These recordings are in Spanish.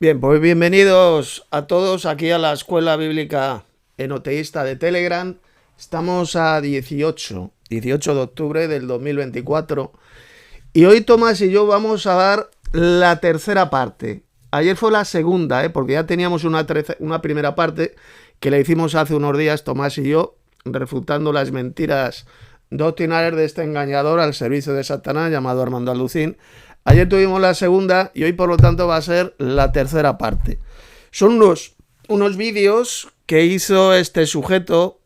Bien, pues bienvenidos a todos aquí a la Escuela Bíblica Enoteísta de Telegram. Estamos a 18 de octubre del 2024 y hoy Tomás y yo vamos a dar la tercera parte. Ayer fue la segunda, porque ya teníamos una primera parte que le hicimos hace unos días Tomás y yo, refutando las mentiras doctrinales de este engañador al servicio de Satanás llamado Armando Alducín. Ayer tuvimos la segunda y hoy por lo tanto va a ser la tercera parte. Son unos vídeos que hizo este sujeto,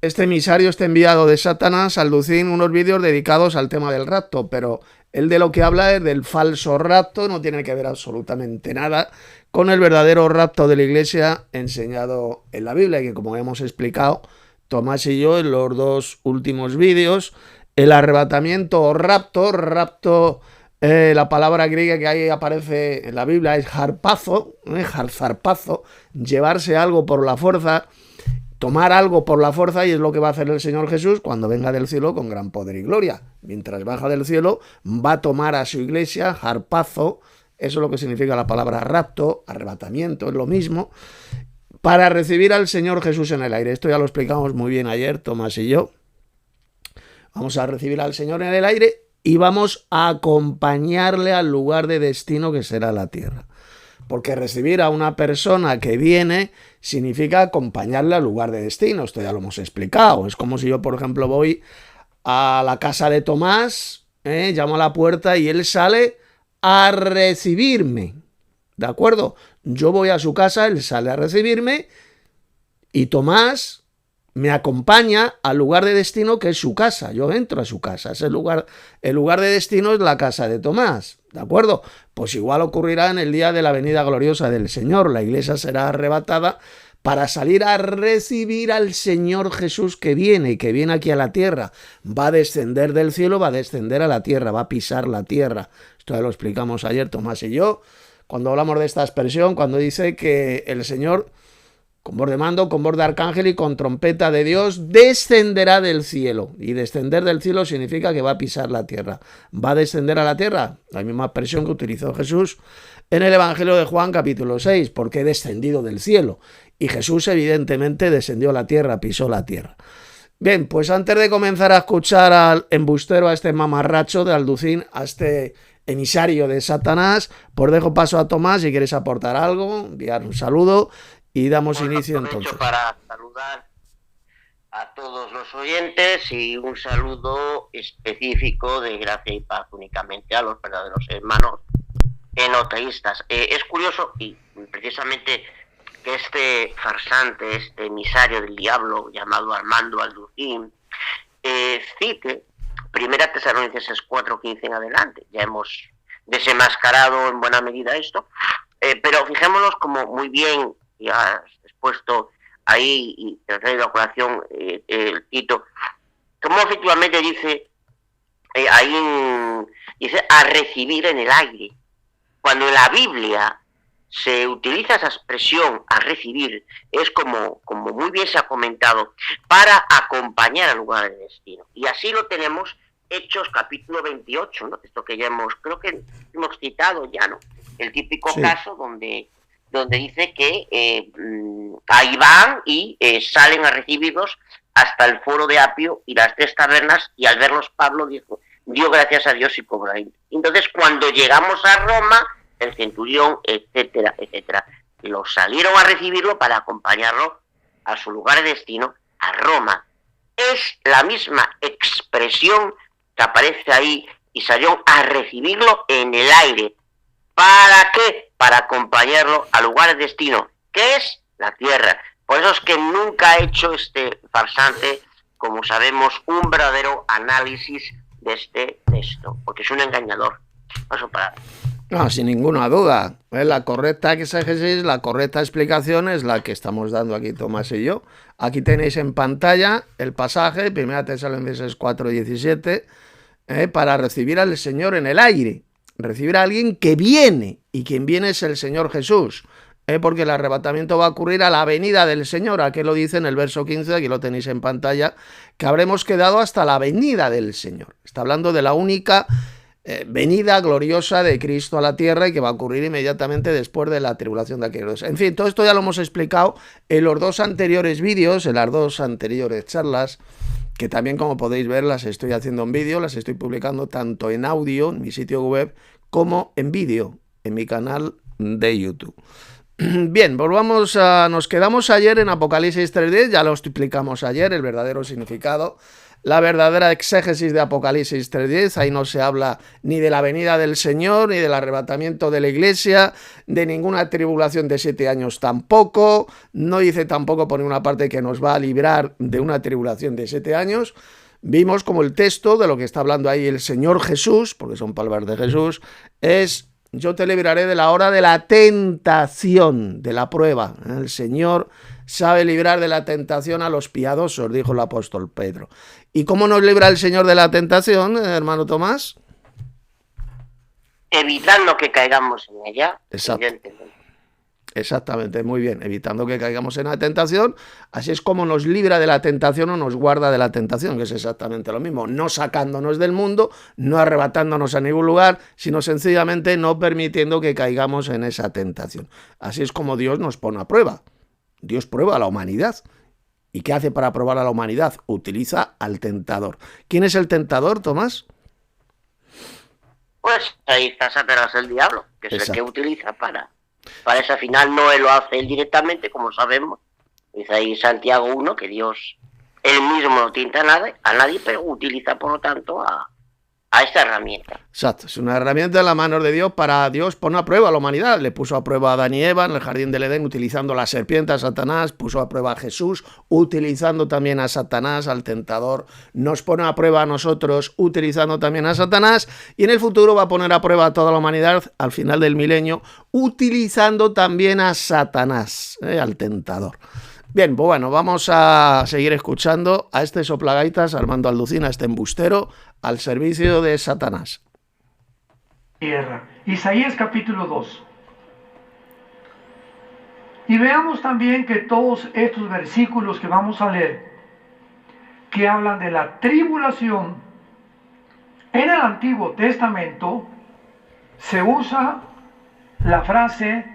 este emisario, este enviado de Satanás, Alducín, unos vídeos dedicados al tema del rapto, pero él de lo que habla es del falso rapto, no tiene que ver absolutamente nada con el verdadero rapto de la iglesia enseñado en la Biblia, que como hemos explicado Tomás y yo en los dos últimos vídeos, el arrebatamiento o rapto, la palabra griega que ahí aparece en la Biblia es harpazo, zarpazo, llevarse algo por la fuerza, tomar algo por la fuerza, y es lo que va a hacer el Señor Jesús cuando venga del cielo con gran poder y gloria. Mientras baja del cielo, va a tomar a su iglesia, harpazo, eso es lo que significa la palabra rapto, arrebatamiento, es lo mismo, para recibir al Señor Jesús en el aire. Esto ya lo explicamos muy bien ayer, Tomás y yo. Vamos a recibir al Señor en el aire y vamos a acompañarle al lugar de destino que será la tierra. Porque recibir a una persona que viene significa acompañarle al lugar de destino. Esto ya lo hemos explicado. Es como si yo, por ejemplo, voy a la casa de Tomás, llamo a la puerta y él sale a recibirme. ¿De acuerdo? Yo voy a su casa, él sale a recibirme y Tomás me acompaña al lugar de destino que es su casa. Yo entro a su casa. El lugar de destino es la casa de Tomás. ¿De acuerdo? Pues igual ocurrirá en el día de la venida gloriosa del Señor. La iglesia será arrebatada para salir a recibir al Señor Jesús que viene aquí a la tierra. Va a descender del cielo, va a descender a la tierra, va a pisar la tierra. Esto ya lo explicamos ayer Tomás y yo, cuando hablamos de esta expresión, cuando dice que el Señor, con voz de mando, con voz de arcángel y con trompeta de Dios, descenderá del cielo. Y descender del cielo significa que va a pisar la tierra. ¿Va a descender a la tierra? La misma expresión que utilizó Jesús en el Evangelio de Juan capítulo 6, porque he descendido del cielo. Y Jesús evidentemente descendió a la tierra, pisó la tierra. Bien, pues antes de comenzar a escuchar al embustero, a este mamarracho de Alducín, a este emisario de Satanás, pues dejo paso a Tomás si quieres aportar algo, enviar un saludo y damos inicio entonces. Para saludar a todos los oyentes y un saludo específico de gracia y paz únicamente a los verdaderos hermanos enoteístas. Es curioso y precisamente que este farsante, este emisario del diablo llamado Armando Alducín, cite 1 Tesalonicenses 4:15 en adelante. Ya hemos desenmascarado en buena medida esto, pero fijémonos como muy bien ya has expuesto ahí y te he traído a colación el Tito, como efectivamente dice dice a recibir en el aire. Cuando en la Biblia se utiliza esa expresión a recibir, es como muy bien se ha comentado, para acompañar al lugar de destino. Y así lo tenemos Hechos capítulo 28, ¿no? Esto que ya creo que hemos citado ya, ¿no? El típico caso donde dice que ahí van y salen a recibirlos hasta el foro de Apio y las 3 tabernas, y al verlos Pablo dio gracias a Dios y cobró. Entonces cuando llegamos a Roma, el centurión, etcétera, los salieron a recibirlo para acompañarlo a su lugar de destino, a Roma. Es la misma expresión que aparece ahí, y salieron a recibirlo en el aire. ¿Para qué? Para acompañarlo al lugar de destino, que es la tierra. Por eso es que nunca ha hecho este farsante, como sabemos, un verdadero análisis de este texto, porque es un engañador. Paso para... No, sin ninguna duda. La correcta exégesis, la correcta explicación es la que estamos dando aquí Tomás y yo. Aquí tenéis en pantalla el pasaje, 1 Tesalonicenses 4:17, para recibir al Señor en el aire. Recibir a alguien que viene, y quien viene es el Señor Jesús, porque el arrebatamiento va a ocurrir a la venida del Señor. Aquí lo dice en el verso 15, aquí lo tenéis en pantalla, que habremos quedado hasta la venida del Señor. Está hablando de la única venida gloriosa de Cristo a la tierra y que va a ocurrir inmediatamente después de la tribulación de aquellos. En fin, todo esto ya lo hemos explicado en los dos anteriores vídeos, en las dos anteriores charlas, que también, como podéis ver, las estoy haciendo en vídeo, las estoy publicando tanto en audio en mi sitio web como en vídeo en mi canal de YouTube. Bien, nos quedamos ayer en Apocalipsis 3.10, ya lo explicamos ayer, el verdadero significado, la verdadera exégesis de Apocalipsis 3.10, ahí no se habla ni de la venida del Señor, ni del arrebatamiento de la iglesia, de ninguna tribulación de 7 años tampoco, no dice tampoco por ninguna parte que nos va a librar de una tribulación de 7 años, vimos como el texto de lo que está hablando ahí el Señor Jesús, porque son palabras de Jesús, es: yo te libraré de la hora de la tentación, de la prueba. El Señor sabe librar de la tentación a los piadosos, dijo el apóstol Pedro. ¿Y cómo nos libra el Señor de la tentación, hermano Tomás? Evitando que caigamos en ella. Exacto. Exactamente, muy bien, evitando que caigamos en la tentación. Así es como nos libra de la tentación o nos guarda de la tentación, que es exactamente lo mismo, no sacándonos del mundo, no arrebatándonos a ningún lugar, sino sencillamente no permitiendo que caigamos en esa tentación. Así es como Dios nos pone a prueba. Dios prueba a la humanidad. ¿Y qué hace para probar a la humanidad? Utiliza al tentador. ¿Quién es el tentador, Tomás? Pues ahí está Satanás, el diablo, que es el que utiliza para esa final. No él lo hace él directamente, como sabemos. Dice ahí Santiago 1 que Dios él mismo no tienta a nadie, pero utiliza por lo tanto a esta herramienta. Exacto, es una herramienta en las manos de Dios para Dios poner a prueba a la humanidad. Le puso a prueba a Adán y Eva en el jardín del Edén utilizando la serpiente a Satanás, puso a prueba a Jesús utilizando también a Satanás, al tentador. Nos pone a prueba a nosotros utilizando también a Satanás, y en el futuro va a poner a prueba a toda la humanidad al final del milenio utilizando también a Satanás, al tentador. Bien, pues bueno, vamos a seguir escuchando a este soplagaitas, Armando Alducín, a este embustero, al servicio de Satanás. Tierra. Isaías capítulo 2. Y veamos también que todos estos versículos que vamos a leer, que hablan de la tribulación, en el Antiguo Testamento se usa la frase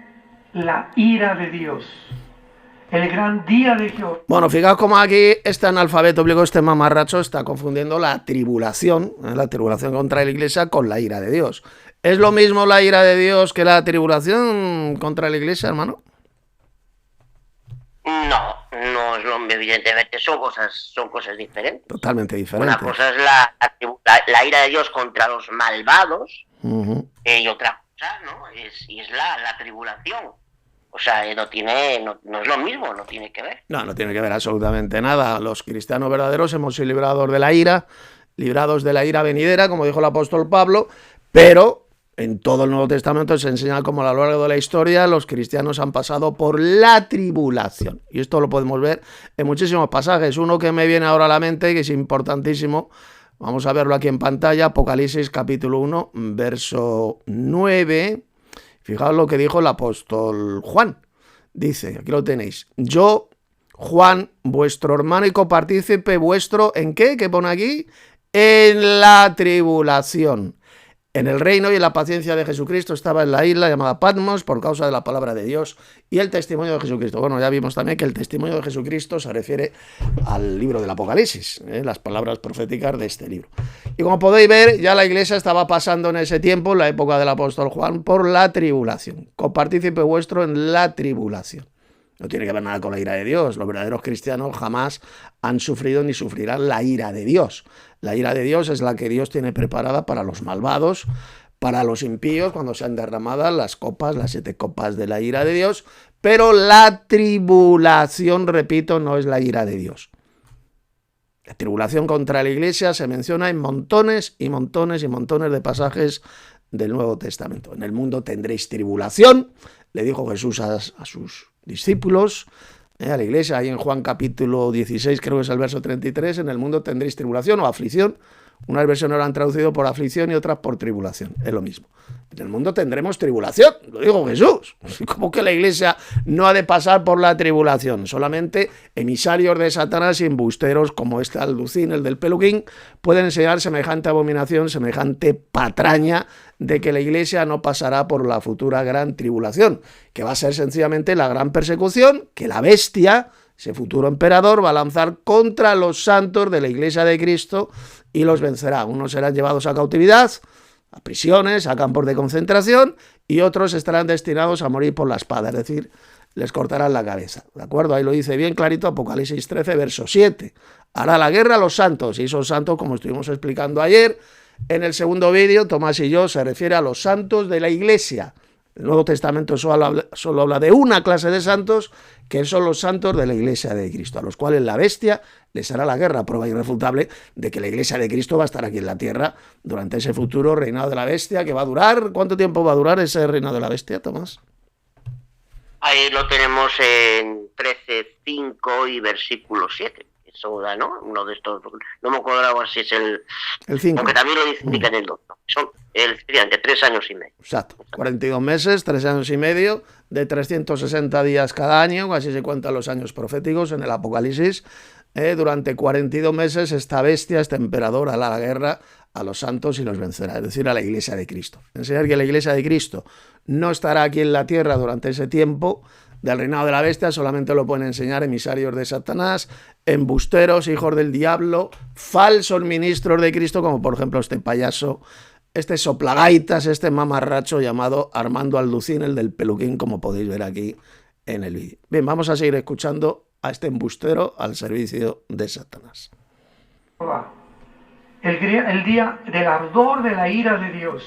la ira de Dios. El gran día de Jehová. Bueno, fijaos cómo aquí este analfabeto bíblico, este mamarracho, está confundiendo la tribulación contra la iglesia con la ira de Dios. ¿Es lo mismo la ira de Dios que la tribulación contra la iglesia, hermano? No es lo mismo, evidentemente son cosas diferentes. Totalmente diferentes. Una cosa es la ira de Dios contra los malvados, y otra cosa, ¿no? es la tribulación. O sea, no es lo mismo, no tiene que ver. No tiene que ver absolutamente nada. Los cristianos verdaderos hemos sido librados de la ira venidera, como dijo el apóstol Pablo, pero en todo el Nuevo Testamento se enseña cómo a lo largo de la historia los cristianos han pasado por la tribulación. Y esto lo podemos ver en muchísimos pasajes. Uno que me viene ahora a la mente, que es importantísimo, vamos a verlo aquí en pantalla, Apocalipsis capítulo 1, verso 9... Fijaos lo que dijo el apóstol Juan. Dice, aquí lo tenéis: yo, Juan, vuestro hermano y copartícipe vuestro, ¿en qué? ¿Qué pone aquí? En la tribulación. En el reino y en la paciencia de Jesucristo estaba en la isla llamada Patmos por causa de la palabra de Dios y el testimonio de Jesucristo. Bueno, ya vimos también que el testimonio de Jesucristo se refiere al libro del Apocalipsis, las palabras proféticas de este libro. Y como podéis ver, ya la iglesia estaba pasando en ese tiempo, en la época del apóstol Juan, por la tribulación. Copartícipe vuestro en la tribulación. No tiene que ver nada con la ira de Dios. Los verdaderos cristianos jamás han sufrido ni sufrirán la ira de Dios. La ira de Dios es la que Dios tiene preparada para los malvados, para los impíos, cuando sean derramadas las 7 copas de la ira de Dios. Pero la tribulación, repito, no es la ira de Dios. La tribulación contra la iglesia se menciona en montones y montones y montones de pasajes del Nuevo Testamento. En el mundo tendréis tribulación, le dijo Jesús a sus discípulos, a la iglesia, ahí en Juan capítulo 16, creo que es el verso 33, en el mundo tendréis tribulación o aflicción, Unas versiones lo han traducido por aflicción y otras por tribulación. Es lo mismo. En el mundo tendremos tribulación, lo dijo Jesús. ¿Cómo que la iglesia no ha de pasar por la tribulación? Solamente emisarios de Satanás y embusteros como este Alducín, el del peluquín, pueden enseñar semejante abominación, semejante patraña de que la iglesia no pasará por la futura gran tribulación, que va a ser sencillamente la gran persecución que la bestia, ese futuro emperador, va a lanzar contra los santos de la iglesia de Cristo y los vencerá. Unos serán llevados a cautividad, a prisiones, a campos de concentración, y otros estarán destinados a morir por la espada, es decir, les cortarán la cabeza. ¿De acuerdo? Ahí lo dice bien clarito Apocalipsis 13, verso 7. Hará la guerra a los santos, y esos santos, como estuvimos explicando ayer, en el segundo vídeo, Tomás y yo, se refiere a los santos de la iglesia. El Nuevo Testamento solo habla de una clase de santos, que son los santos de la iglesia de Cristo, a los cuales la bestia les hará la guerra, prueba irrefutable de que la iglesia de Cristo va a estar aquí en la tierra durante ese futuro reinado de la bestia, que va a durar. ¿Cuánto tiempo va a durar ese reinado de la bestia, Tomás? Ahí lo tenemos en 13:5 y versículo 7. Eso da, ¿no? Uno de estos, no me acuerdo ahora si es el 5. Aunque también lo indica en el 2. Son entre 3 años y medio. Exacto, 42 meses, 3 años y medio, de 360 días cada año, así se cuentan los años proféticos en el Apocalipsis. Durante 42 meses esta bestia, este emperador, hará la guerra a los santos y los vencerá, es decir, a la iglesia de Cristo. Enseñar que la iglesia de Cristo no estará aquí en la tierra durante ese tiempo del reinado de la bestia, solamente lo pueden enseñar emisarios de Satanás, embusteros, hijos del diablo, falsos ministros de Cristo, como por ejemplo este payaso, este soplagaitas, este mamarracho llamado Armando Alducín, el del peluquín, como podéis ver aquí en el vídeo. Bien, vamos a seguir escuchando a este embustero al servicio de Satanás. El día del ardor de la ira de Dios.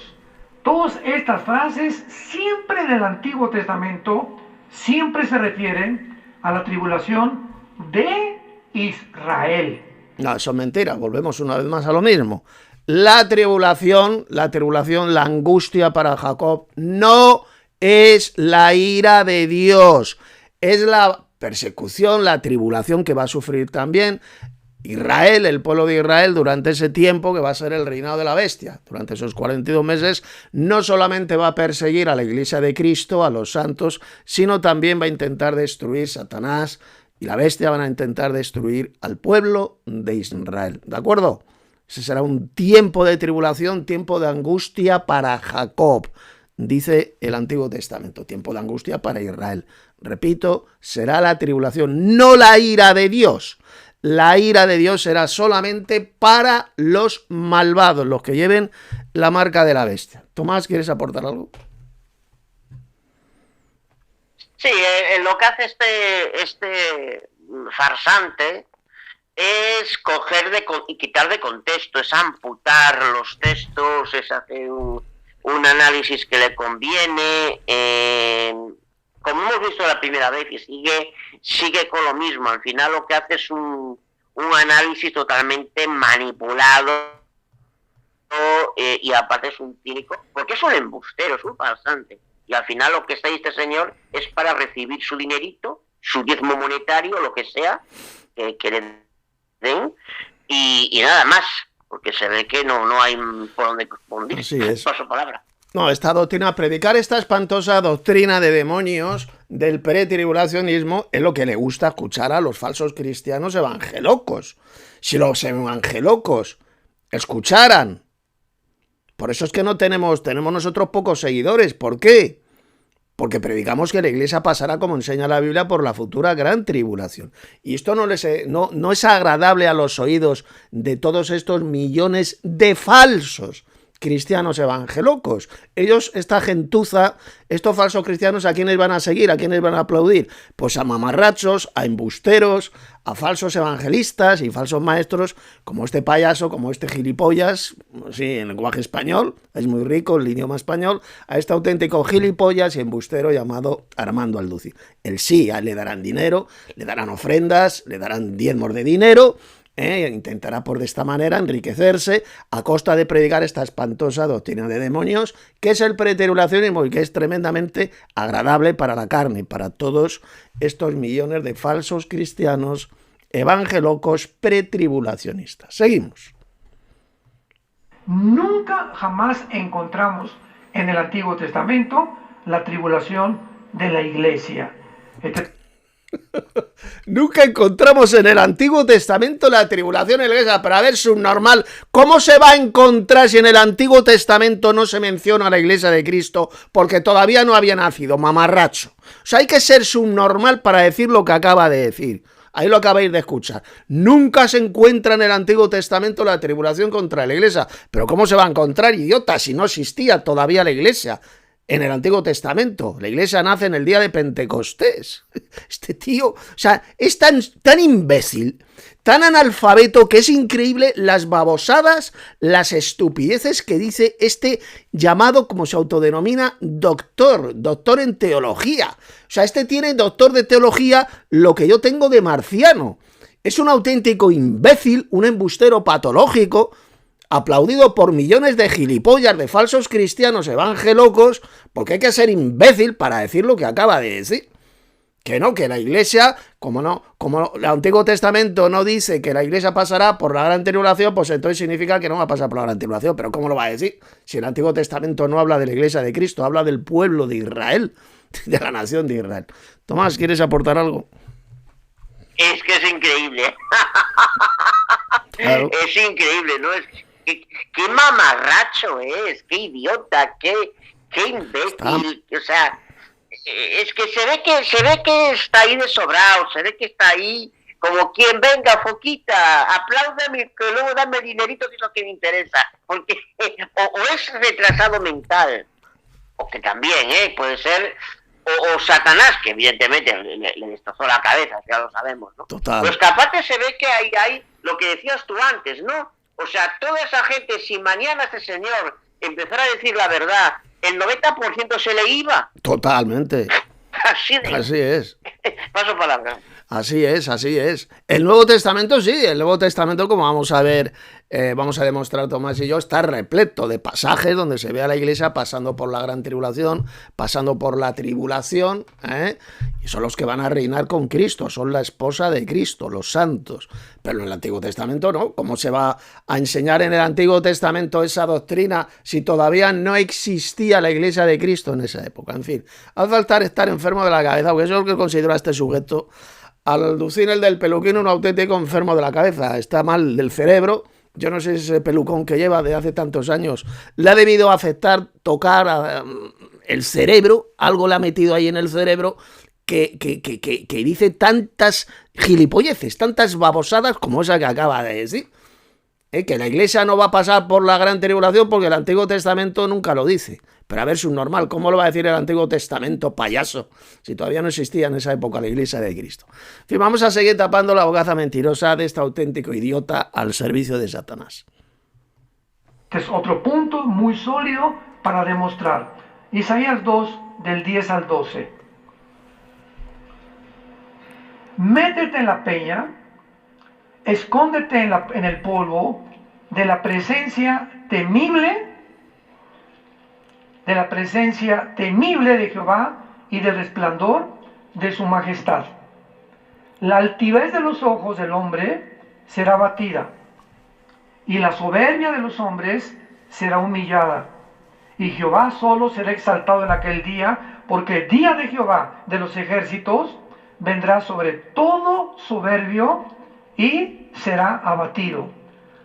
Todas estas frases, siempre del Antiguo Testamento, siempre se refieren a la tribulación de Israel. No, eso es mentira, volvemos una vez más a lo mismo. La tribulación, la angustia para Jacob no es la ira de Dios, es la persecución, la tribulación que va a sufrir también Israel, el pueblo de Israel, durante ese tiempo que va a ser el reinado de la bestia. Durante esos 42 meses no solamente va a perseguir a la iglesia de Cristo, a los santos, sino también va a intentar destruir Satanás y la bestia, van a intentar destruir al pueblo de Israel. ¿De acuerdo? Ese será un tiempo de tribulación, tiempo de angustia para Jacob, dice el Antiguo Testamento, tiempo de angustia para Israel. Repito, será la tribulación, no la ira de Dios. La ira de Dios será solamente para los malvados, los que lleven la marca de la bestia. Tomás, ¿quieres aportar algo? Sí, lo que hace este farsante es coger y quitar de contexto, es amputar los textos, es hacer un análisis que le conviene, como hemos visto la primera vez, y sigue con lo mismo. Al final lo que hace es un análisis totalmente manipulado, y aparte es un cínico, porque es un embustero, es un farsante. Y al final lo que está ahí este señor es para recibir su dinerito, su diezmo monetario, lo que sea, que le den, y nada más, porque se ve que no hay por dónde confundir. Así es. Paso palabra. No, esta doctrina, predicar esta espantosa doctrina de demonios del pretribulacionismo es lo que le gusta escuchar a los falsos cristianos evangelocos. Si los evangelocos escucharan, por eso es que tenemos nosotros pocos seguidores. ¿Por qué? Porque predicamos que la iglesia pasará, como enseña la Biblia, por la futura gran tribulación. Y esto no es agradable a los oídos de todos estos millones de falsos cristianos evangelocos. Ellos, esta gentuza, estos falsos cristianos, ¿a quiénes van a seguir? ¿A quiénes van a aplaudir? Pues a mamarrachos, a embusteros, a falsos evangelistas y falsos maestros, como este payaso, como este gilipollas, sí, en lenguaje español, es muy rico el idioma español, a este auténtico gilipollas y embustero llamado Armando Alducín. Él sí, a él le darán dinero, le darán ofrendas, le darán diezmos de dinero, intentará por de esta manera enriquecerse a costa de predicar esta espantosa doctrina de demonios, que es el pretribulacionismo y que es tremendamente agradable para la carne, para todos estos millones de falsos cristianos evangelocos pretribulacionistas. Seguimos. Nunca jamás encontramos en el Antiguo Testamento la tribulación de la iglesia. Nunca encontramos en el Antiguo Testamento la tribulación en la iglesia. Pero a ver, subnormal, ¿cómo se va a encontrar si en el Antiguo Testamento no se menciona la iglesia de Cristo? Porque todavía no había nacido, mamarracho. O sea, hay que ser subnormal para decir lo que acaba de decir. Ahí lo acabáis de escuchar. Nunca se encuentra en el Antiguo Testamento la tribulación contra la iglesia. Pero ¿cómo se va a encontrar, idiota, si no existía todavía la iglesia en el Antiguo Testamento? La iglesia nace en el día de Pentecostés. Este tío, o sea, es tan imbécil, tan analfabeto, que es increíble las babosadas, las estupideces que dice este llamado, como se autodenomina, doctor en teología. O sea, este tiene doctor de teología lo que yo tengo de marciano. Es un auténtico imbécil, un embustero patológico, aplaudido por millones de gilipollas, de falsos cristianos evangelocos, porque hay que ser imbécil para decir lo que acaba de decir. Que no, que la iglesia, como el Antiguo Testamento no dice que la iglesia pasará por la gran tribulación, pues entonces significa que no va a pasar por la gran tribulación. Pero ¿cómo lo va a decir? Si el Antiguo Testamento no habla de la iglesia de Cristo, habla del pueblo de Israel, de la nación de Israel. Tomás, ¿quieres aportar algo? Es que es increíble. Claro. Es increíble, ¿no? Qué mamarracho es, qué idiota, qué imbécil. O sea, es que se ve que está ahí de sobrado, se ve que está ahí como quien venga, foquita, apláudame, que luego dame dinerito, que es lo que me interesa. Porque o es retrasado mental, o que también, puede ser, o Satanás, que evidentemente le destrozó la cabeza, ya lo sabemos, ¿no? Total. Pues que aparte se ve que hay lo que decías tú antes, ¿no? O sea, toda esa gente, si mañana este señor empezara a decir la verdad, el 90% se le iba. Totalmente. Así es. Paso palabra. Así es. El Nuevo Testamento sí, el Nuevo Testamento, como vamos a ver, vamos a demostrar Tomás y yo, está repleto de pasajes donde se ve a la iglesia pasando por la gran tribulación, pasando por la tribulación, y son los que van a reinar con Cristo, son la esposa de Cristo, los santos. Pero en el Antiguo Testamento no. ¿Cómo se va a enseñar en el Antiguo Testamento esa doctrina si todavía no existía la iglesia de Cristo en esa época? En fin, hace falta estar enfermo de la cabeza, porque eso es lo que considero a este sujeto. Al Ducín, el del peluquín, un auténtico enfermo de la cabeza. Está mal del cerebro. Yo no sé si ese pelucón que lleva de hace tantos años le ha debido afectar, tocar el cerebro. Algo le ha metido ahí en el cerebro que dice tantas gilipolleces, tantas babosadas como esa que acaba de decir. Que la iglesia no va a pasar por la gran tribulación porque el Antiguo Testamento nunca lo dice. Pero a ver, subnormal, ¿cómo lo va a decir el Antiguo Testamento, payaso? Si todavía no existía en esa época la iglesia de Cristo. En fin, vamos a seguir tapando la bocaza mentirosa de este auténtico idiota al servicio de Satanás. Este es otro punto muy sólido para demostrar. Isaías 2, del 10 al 12. Métete en la peña, escóndete en el polvo de la presencia temible de Jehová y del resplandor de su majestad. La altivez de los ojos del hombre será abatida, y la soberbia de los hombres será humillada. Y Jehová solo será exaltado en aquel día, porque el día de Jehová de los ejércitos vendrá sobre todo soberbio y será abatido.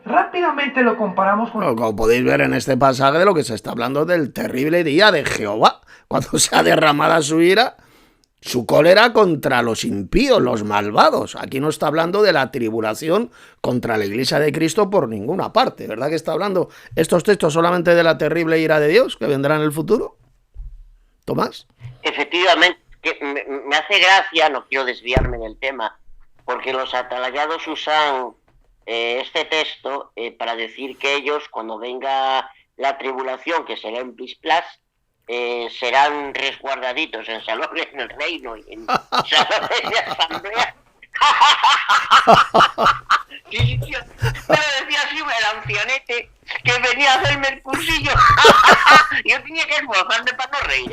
Rápidamente lo comparamos con... Como podéis ver en este pasaje, de lo que se está hablando del terrible día de Jehová, cuando se ha derramado su ira, su cólera contra los impíos, los malvados. Aquí no está hablando de la tribulación contra la iglesia de Cristo por ninguna parte, ¿verdad? Que está hablando estos textos solamente de la terrible ira de Dios que vendrá en el futuro. ¿Tomás? Efectivamente, me hace gracia, no quiero desviarme del tema, porque los atalayados usan este texto para decir que ellos, cuando venga la tribulación, que será en Pisplas, serán resguardaditos en salones en el reino y en salones de asamblea. Sí, tío, me lo decía así el ancianete que venía a hacerme el cursillo. Yo tenía que esforzarme para no reír.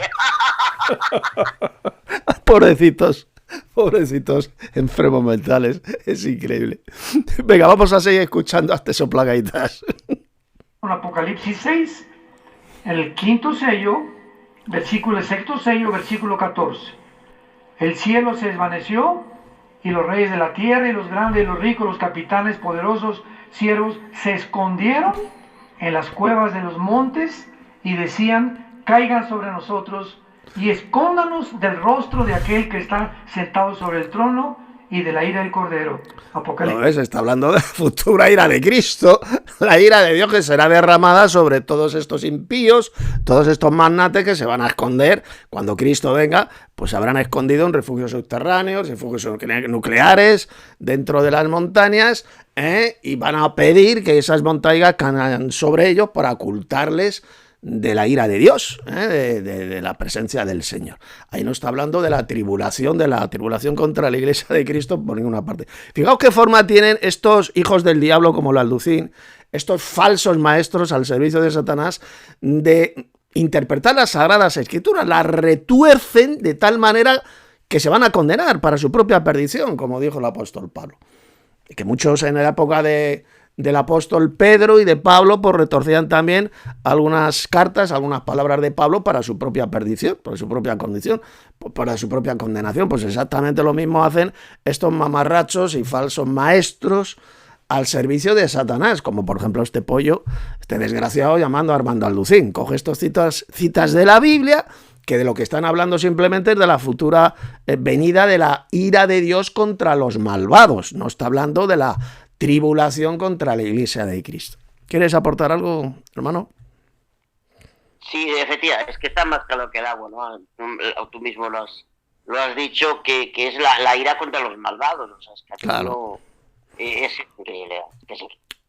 Pobrecitos enfermos mentales, es increíble. Venga, vamos a seguir escuchando a este soplagaitas. con Apocalipsis 6, en el quinto sello, el sexto sello, versículo 14. El cielo se desvaneció y los reyes de la tierra y los grandes y los ricos, los capitanes poderosos, siervos, se escondieron en las cuevas de los montes y decían: caigan sobre nosotros y escóndanos del rostro de aquel que está sentado sobre el trono y de la ira del Cordero. Apocalipsis. No, se está hablando de la futura ira de Cristo, la ira de Dios que será derramada sobre todos estos impíos, todos estos magnates que se van a esconder cuando Cristo venga, pues se habrán escondido en refugios subterráneos, refugios nucleares, dentro de las montañas, y van a pedir que esas montañas caigan sobre ellos para ocultarles de la ira de Dios, de la presencia del Señor. Ahí no está hablando de la tribulación contra la iglesia de Cristo por ninguna parte. Fijaos qué forma tienen estos hijos del diablo como la Alducín, estos falsos maestros al servicio de Satanás, de interpretar las Sagradas Escrituras, las retuercen de tal manera que se van a condenar para su propia perdición, como dijo el apóstol Pablo. Y que muchos en la época del apóstol Pedro y de Pablo, pues retorcían también algunas cartas, algunas palabras de Pablo para su propia perdición, para su propia condición, para su propia condenación. Pues exactamente lo mismo hacen estos mamarrachos y falsos maestros al servicio de Satanás, como por ejemplo este pollo, este desgraciado llamando a Armando Alducín. Coge estas citas de la Biblia, que de lo que están hablando simplemente es de la futura venida de la ira de Dios contra los malvados. No está hablando de la tribulación contra la iglesia de Cristo. ¿Quieres aportar algo, hermano? Sí, efectivamente, es que está más claro que el agua, ¿no? Tú mismo lo has dicho, que es la ira contra los malvados. O sea, es que claro. Es increíble.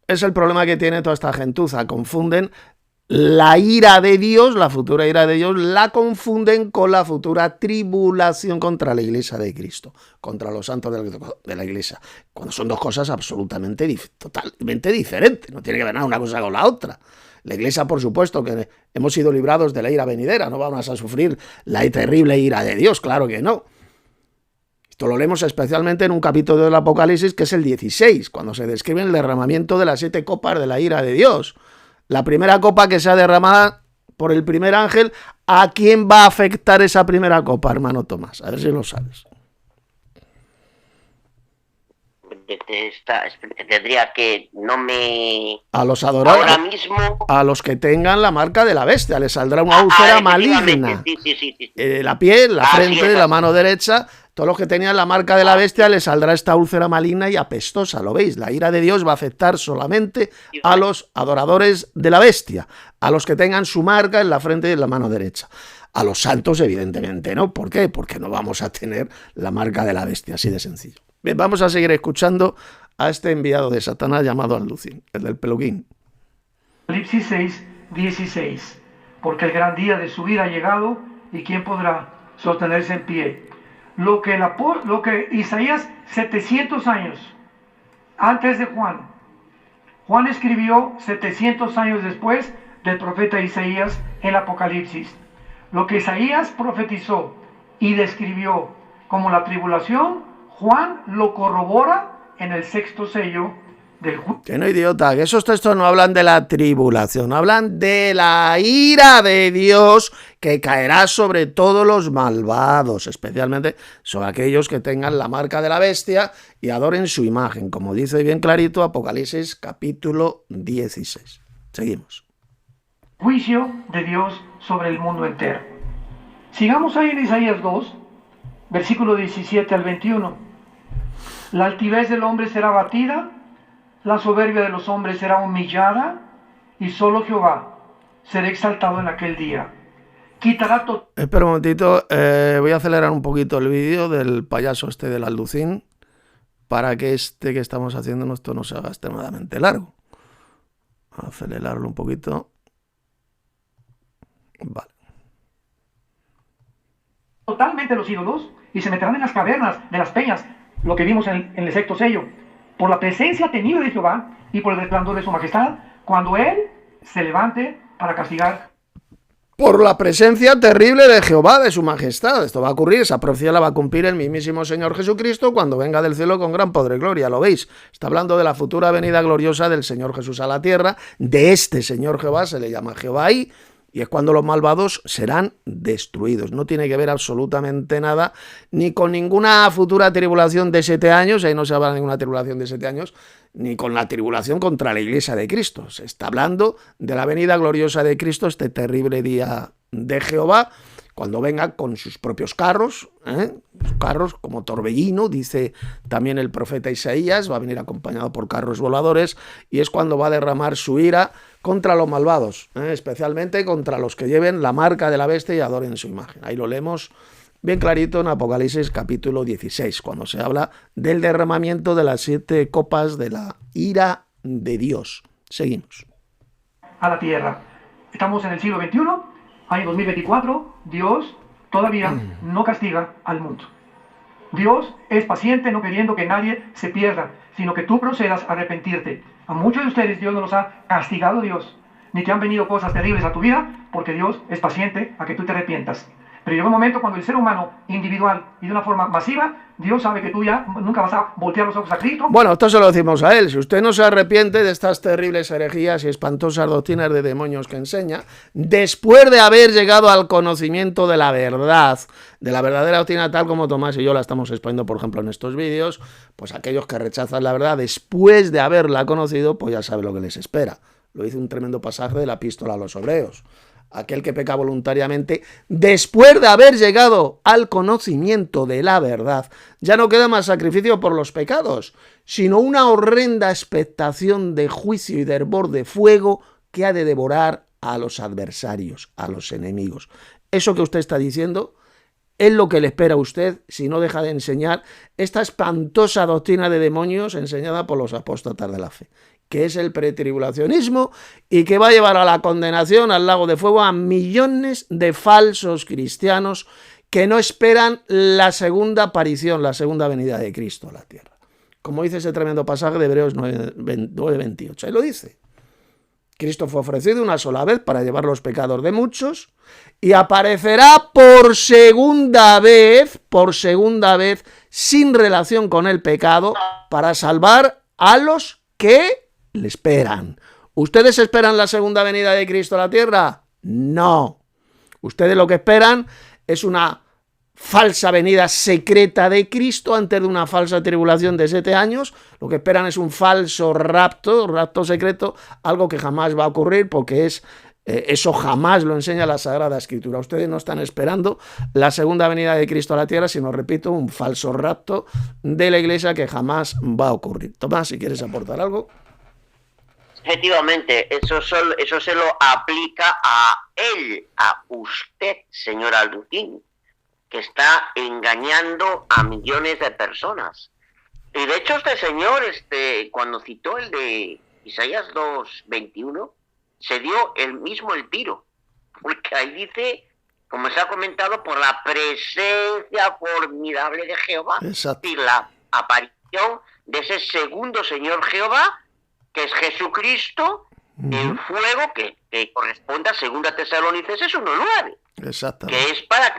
Es el problema que tiene toda esta gentuza. Confunden la ira de Dios, la futura ira de Dios, la confunden con la futura tribulación contra la iglesia de Cristo, contra los santos de la iglesia, cuando son dos cosas absolutamente, totalmente diferentes. No tiene que ver nada una cosa con la otra. La iglesia, por supuesto, que hemos sido librados de la ira venidera, no vamos a sufrir la terrible ira de Dios, claro que no. Esto lo leemos especialmente en un capítulo del Apocalipsis, que es el 16, cuando se describe el derramamiento de las 7 copas de la ira de Dios. La primera copa que sea derramada por el primer ángel, ¿a quién va a afectar esa primera copa, hermano Tomás? A ver si lo sabes. Tendría que a los adoradores, ahora mismo, a los que tengan la marca de la bestia, les saldrá una úlcera maligna. Sí. La piel, la frente, la mano derecha, todos los que tenían la marca de la bestia les saldrá esta úlcera maligna y apestosa, ¿lo veis? La ira de Dios va a afectar solamente a los adoradores de la bestia, a los que tengan su marca en la frente y en la mano derecha. A los santos, evidentemente, ¿no? ¿Por qué? Porque no vamos a tener la marca de la bestia, así de sencillo. Bien, vamos a seguir escuchando a este enviado de Satanás llamado Alducín, el del peluquín. Apocalipsis 6, 16. Porque el gran día de su ira ha llegado, y quién podrá sostenerse en pie. Lo que Isaías, 700 años antes de Juan escribió 700 años después del profeta Isaías en el Apocalipsis. Lo que Isaías profetizó y describió como la tribulación, Juan lo corrobora en el sexto sello del juicio. Que no, idiota, que esos textos no hablan de la tribulación, hablan de la ira de Dios que caerá sobre todos los malvados, especialmente sobre aquellos que tengan la marca de la bestia y adoren su imagen, como dice bien clarito Apocalipsis capítulo 16. Seguimos. Juicio de Dios sobre el mundo entero. Sigamos ahí en Isaías 2, versículo 17 al 21. La altivez del hombre será abatida, la soberbia de los hombres será humillada, y solo Jehová será exaltado en aquel día. Quitará todo. Espera un momentito, voy a acelerar un poquito el vídeo del payaso este del Alducín, para que este que estamos haciendo esto no se haga extremadamente largo. Acelerarlo un poquito. Vale. Totalmente los ídolos, y se meterán en las cavernas de las peñas, lo que vimos en el sexto sello, por la presencia temible de Jehová y por el resplandor de su majestad, cuando Él se levante para castigar. por la presencia terrible de Jehová, de su majestad. Esto va a ocurrir, esa profecía la va a cumplir el mismísimo Señor Jesucristo cuando venga del cielo con gran poder y gloria. ¿Lo veis? Está hablando de la futura venida gloriosa del Señor Jesús a la tierra. De este Señor Jehová se le llama Jehová ahí. Y es cuando los malvados serán destruidos. No tiene que ver absolutamente nada ni con ninguna futura tribulación de 7 años, ahí no se habla de ninguna tribulación de 7 años, ni con la tribulación contra la iglesia de Cristo. Se está hablando de la venida gloriosa de Cristo, este terrible día de Jehová, cuando venga con sus propios carros, carros como torbellino, dice también el profeta Isaías, va a venir acompañado por carros voladores, y es cuando va a derramar su ira contra los malvados, especialmente contra los que lleven la marca de la bestia y adoren su imagen. Ahí lo leemos bien clarito en Apocalipsis capítulo 16, cuando se habla del derramamiento de las 7 copas de la ira de Dios. Seguimos. A la tierra. Estamos en el siglo XXI, año 2024, Dios todavía no castiga al mundo. Dios es paciente, no queriendo que nadie se pierda, sino que tú procedas a arrepentirte. A muchos de ustedes Dios no los ha castigado, Dios, ni te han venido cosas terribles a tu vida, porque Dios es paciente a que tú te arrepientas. Pero llega un momento cuando el ser humano, individual y de una forma masiva, Dios sabe que tú ya nunca vas a voltear los ojos a Cristo. Bueno, esto se lo decimos a él. Si usted no se arrepiente de estas terribles herejías y espantosas doctrinas de demonios que enseña, después de haber llegado al conocimiento de la verdad, de la verdadera doctrina tal como Tomás y yo la estamos exponiendo, por ejemplo, en estos vídeos, pues aquellos que rechazan la verdad después de haberla conocido, pues ya sabe lo que les espera. Lo dice un tremendo pasaje de la epístola a los Hebreos. Aquel que peca voluntariamente, después de haber llegado al conocimiento de la verdad, ya no queda más sacrificio por los pecados, sino una horrenda expectación de juicio y de hervor de fuego que ha de devorar a los adversarios, a los enemigos. Eso que usted está diciendo es lo que le espera a usted si no deja de enseñar esta espantosa doctrina de demonios enseñada por los apóstatas de la fe, que es el pretribulacionismo y que va a llevar a la condenación al lago de fuego a millones de falsos cristianos que no esperan la segunda aparición, la segunda venida de Cristo a la tierra. Como dice ese tremendo pasaje de Hebreos 9:28. Ahí lo dice. Cristo fue ofrecido una sola vez para llevar los pecados de muchos y aparecerá por segunda vez, sin relación con el pecado, para salvar a los que le esperan. ¿Ustedes esperan la segunda venida de Cristo a la tierra? No. Ustedes lo que esperan es una falsa venida secreta de Cristo antes de una falsa tribulación de 7 años. Lo que esperan es un falso rapto secreto, algo que jamás va a ocurrir porque eso jamás lo enseña la Sagrada Escritura. Ustedes no están esperando la segunda venida de Cristo a la tierra, sino, repito, un falso rapto de la Iglesia que jamás va a ocurrir. Tomás, si quieres aportar algo. Efectivamente, eso se lo aplica a él, a usted, señor Alducín, que está engañando a millones de personas. Y de hecho este señor, cuando citó el de Isaías 2:21, se dio el tiro, porque ahí dice, como se ha comentado, por la presencia formidable de Jehová. Exacto. Y la aparición de ese segundo Señor Jehová, que es Jesucristo, en fuego, que corresponde a 2 Tesalonicenses 1:9. Exacto. Que es para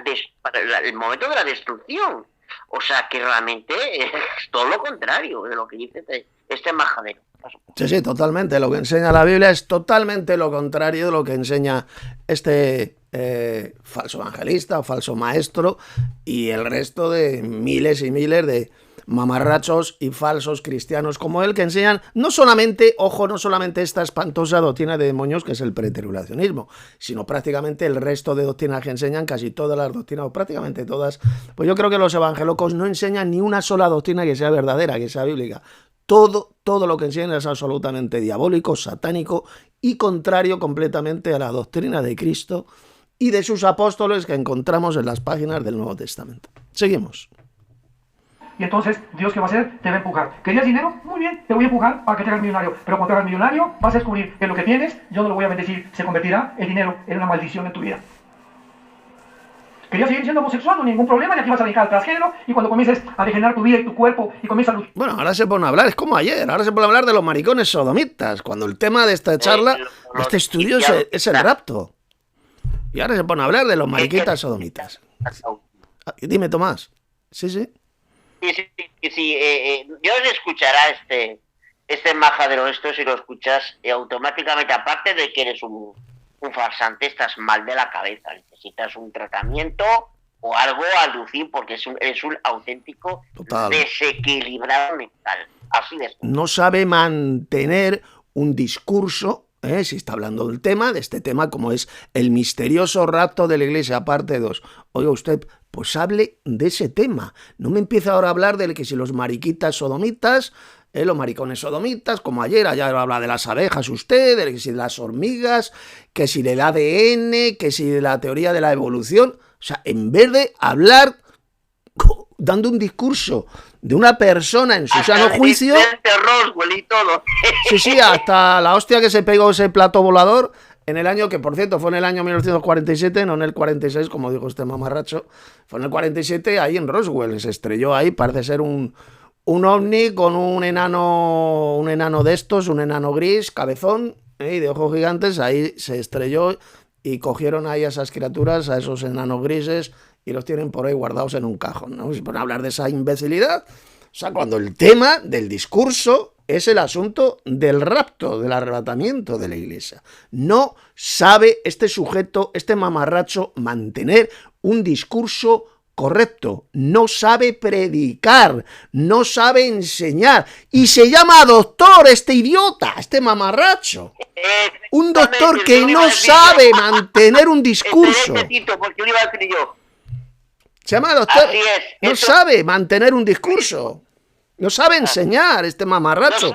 el momento de la destrucción. O sea que realmente es todo lo contrario de lo que dice este majadero. Sí, totalmente. Lo que enseña la Biblia es totalmente lo contrario de lo que enseña este falso evangelista o falso maestro y el resto de miles y miles de mamarrachos y falsos cristianos como él, que enseñan no solamente esta espantosa doctrina de demonios que es el pretribulacionismo, sino prácticamente el resto de doctrinas que enseñan, casi todas las doctrinas, o prácticamente todas. Pues yo creo que los evangelocos no enseñan ni una sola doctrina que sea verdadera, que sea bíblica. Todo lo que enseñan es absolutamente diabólico, satánico y contrario completamente a la doctrina de Cristo y de sus apóstoles que encontramos en las páginas del Nuevo Testamento. Seguimos. Y entonces, ¿Dios qué va a hacer? Te va a empujar. ¿Querías dinero? Muy bien, te voy a empujar para que te hagas millonario. Pero cuando te hagas millonario, vas a descubrir que lo que tienes, yo no lo voy a bendecir. Se convertirá el dinero en una maldición en tu vida. ¿Querías seguir siendo homosexual? No hay ningún problema, y aquí vas a dedicar al transgénero. Y cuando comiences a degenerar tu vida y tu cuerpo y comienzas a luchar. Bueno, ahora se pone a hablar, es como ayer, ahora se pone a hablar de los maricones sodomitas, cuando el tema de esta charla, de este estudio es el rapto. Y ahora se pone a hablar de los mariquitas sodomitas. Dime, Tomás. Sí. Sí, Dios escuchará este majadero esto si lo escuchas automáticamente, aparte de que eres un farsante, estás mal de la cabeza, necesitas un tratamiento o algo a lucir porque eres un auténtico desequilibrado mental. Así es. No sabe mantener un discurso, si está hablando del tema, de este tema como es el misterioso rapto de la Iglesia, parte 2. Oiga usted, pues hable de ese tema. No me empiece ahora a hablar de que si los mariquitas sodomitas, los maricones sodomitas, como ayer habla de las abejas usted, de que si de las hormigas, que si del ADN, que si de la teoría de la evolución. O sea, en vez de hablar dando un discurso de una persona en su sano juicio. Roswell y todo. Sí, hasta la hostia que se pegó ese plato volador en el año que, por cierto, fue en el año 1947, no en el 46, como dijo este mamarracho. Fue en el 47, ahí en Roswell, se estrelló ahí, parece ser un ovni con un enano de estos, un enano gris, cabezón, y de ojos gigantes, ahí se estrelló y cogieron ahí a esas criaturas, a esos enanos grises, y los tienen por ahí guardados en un cajón, ¿no? Si ponen a hablar de esa imbecilidad, o sea, cuando el tema del discurso es el asunto del rapto, del arrebatamiento de la Iglesia. No sabe este sujeto, este mamarracho, mantener un discurso correcto, no sabe predicar, no sabe enseñar, y se llama doctor este idiota, este mamarracho. Un doctor que no sabe mantener un discurso. Se llama doctor, no sabe mantener un discurso, no sabe enseñar este mamarracho.